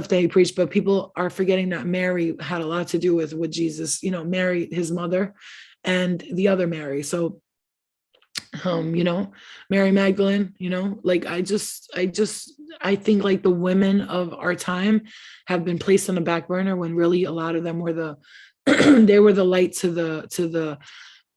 that he preached. But people are forgetting that Mary had a lot to do with what Jesus, Mary, his mother, and the other Mary. So Mary Magdalene, like I think like the women of our time have been placed on the back burner when really a lot of them were they were the light to the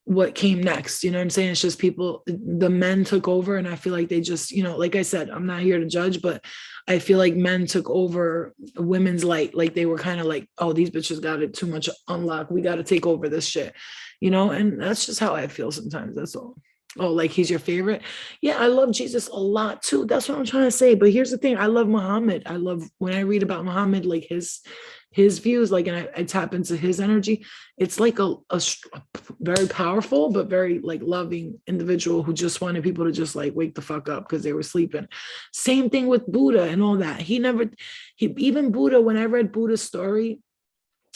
what came next. You know what I'm saying? It's just the men took over, and I feel like they just, like I said, I'm not here to judge, but I feel like men took over women's light. Like they were kind of like, oh, these bitches got it too much unlocked. We got to take over this shit, and that's just how I feel sometimes. That's all. Oh, like he's your favorite? Yeah, I love Jesus a lot too. That's what I'm trying to say. But here's the thing: I love Muhammad. I love when I read about Muhammad, like his views, like, and I tap into his energy. It's like a very powerful, but very like loving individual who just wanted people to just like wake the fuck up because they were sleeping. Same thing with Buddha and all that. Even Buddha. When I read Buddha's story,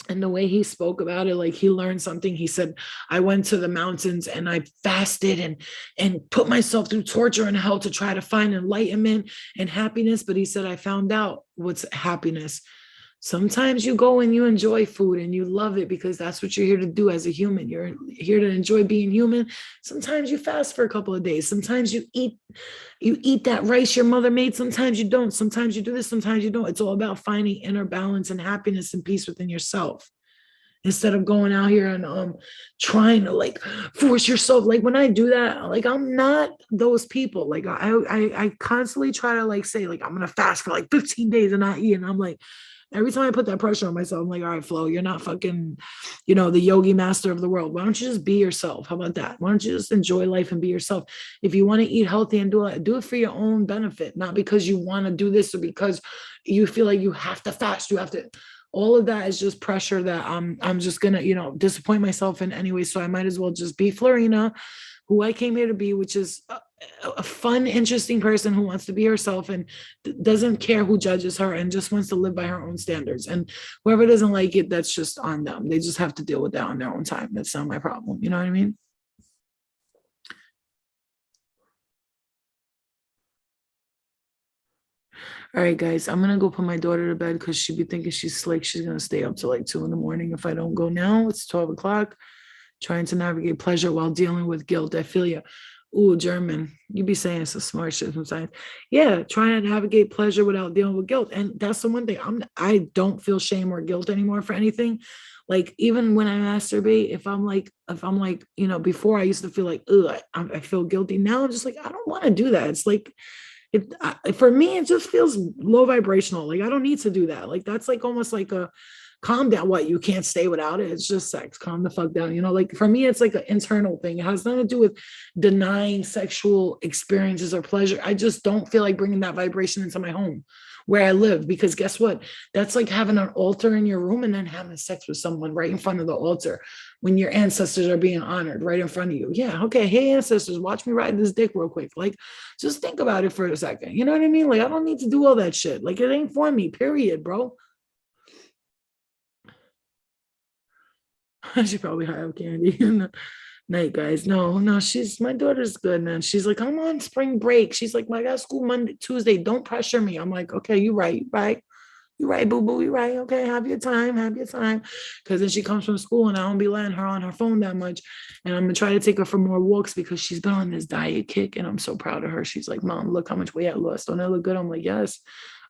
and the way he spoke about it, like he learned something. He said, I went to the mountains and I fasted and put myself through torture and hell to try to find enlightenment and happiness. But he said, I found out what's happiness. Sometimes you go and you enjoy food and you love it because that's what you're here to do as a human. You're here to enjoy being human. Sometimes you fast for a couple of days. Sometimes you eat that rice your mother made. Sometimes you don't. Sometimes you do this. Sometimes you don't. It's all about finding inner balance and happiness and peace within yourself instead of going out here and trying to like force yourself. Like when I do that, like I'm not those people. Like I constantly try to like say like I'm gonna fast for like 15 days and not eat. And I'm like, every time I put that pressure on myself, I'm like, all right, Flo, you're not fucking, the yogi master of the world. Why don't you just be yourself? How about that? Why don't you just enjoy life and be yourself? If you want to eat healthy and do it for your own benefit, not because you want to do this or because you feel like you have to fast. You have to. All of that is just pressure that I'm just gonna, disappoint myself in anyway. So I might as well just be Florina, who I came here to be, which is a fun, interesting person who wants to be herself and doesn't care who judges her and just wants to live by her own standards. And whoever doesn't like it, that's just on them. They just have to deal with that on their own time. That's not my problem. You know what I mean? All right, guys, I'm gonna go put my daughter to bed because she'd be thinking she's slick. She's gonna stay up till like 2 a.m. if I don't go now. It's 12 o'clock. Trying to navigate pleasure while dealing with guilt. I feel you. Ooh, German. You be saying some smart shit sometimes. Yeah, trying to navigate pleasure without dealing with guilt. And that's the one thing. I don't feel shame or guilt anymore for anything. Like even when I masturbate, if I'm like, before I used to feel like, ugh, I feel guilty. Now I'm just like, I don't want to do that. It's like for me, it just feels low vibrational. Like I don't need to do that. Like that's like almost like a calm down. What, you can't stay without it? It's just sex. Calm the fuck down. Like for me, it's like an internal thing. It has nothing to do with denying sexual experiences or pleasure. I just don't feel like bringing that vibration into my home where I live, because guess what? That's like having an altar in your room and then having sex with someone right in front of the altar when your ancestors are being honored right in front of you. Yeah. Okay. Hey, ancestors, watch me ride this dick real quick. Like, just think about it for a second. You know what I mean? Like, I don't need to do all that shit. Like, it ain't for me, period, bro. She probably high up candy. Night, guys. No, my daughter's good, man. She's like, I'm on spring break. She's like, I got school Monday, Tuesday. Don't pressure me. I'm like, okay, you're right, You're right, boo boo. You're right. Okay, have your time. Because then she comes from school and I don't be letting her on her phone that much. And I'm gonna try to take her for more walks because she's been on this diet kick and I'm so proud of her. She's like, Mom, look how much weight I lost. Don't I look good? I'm like, yes.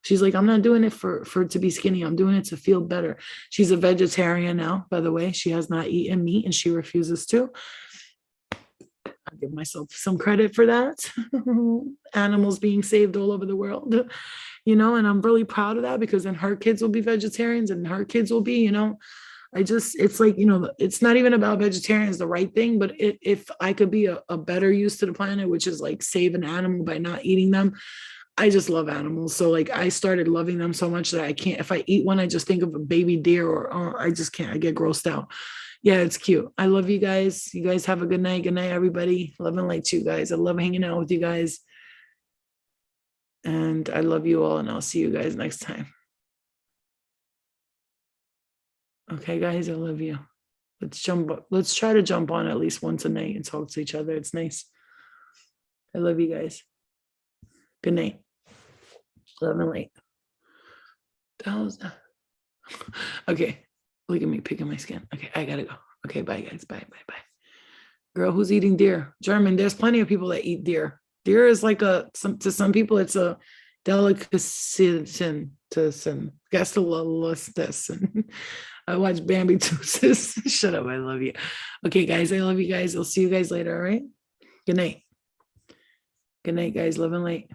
She's like, I'm not doing it for to be skinny. I'm doing it to feel better. She's a vegetarian now, by the way. She has not eaten meat and she refuses to. I give myself some credit for that. Animals being saved all over the world, and I'm really proud of that because then her kids will be vegetarians and her kids will be, it's like, it's not even about vegetarian is the right thing, but if I could be a better use to the planet, which is like save an animal by not eating them. I just love animals. So like I started loving them so much that I can't, if I eat one, I just think of a baby deer or I just can't, I get grossed out. Yeah, it's cute. I love you guys. You guys have a good night. Good night, everybody. Love and light to you guys. I love hanging out with you guys. And I love you all, and I'll see you guys next time. Okay, guys, I love you. Let's try to jump on at least once a night and talk to each other. It's nice. I love you guys. Good night. Love and light. The hell is that? Okay. Look at me picking my skin. Okay, I gotta go. Okay, bye, guys. Bye. Girl, who's eating deer? German. There's plenty of people that eat deer. Deer is like to some people, it's a delicacy to some. I watch Bambi too, sis. Shut up. I love you. Okay, guys. I love you guys. I'll see you guys later. All right. Good night. Good night, guys. Love and light.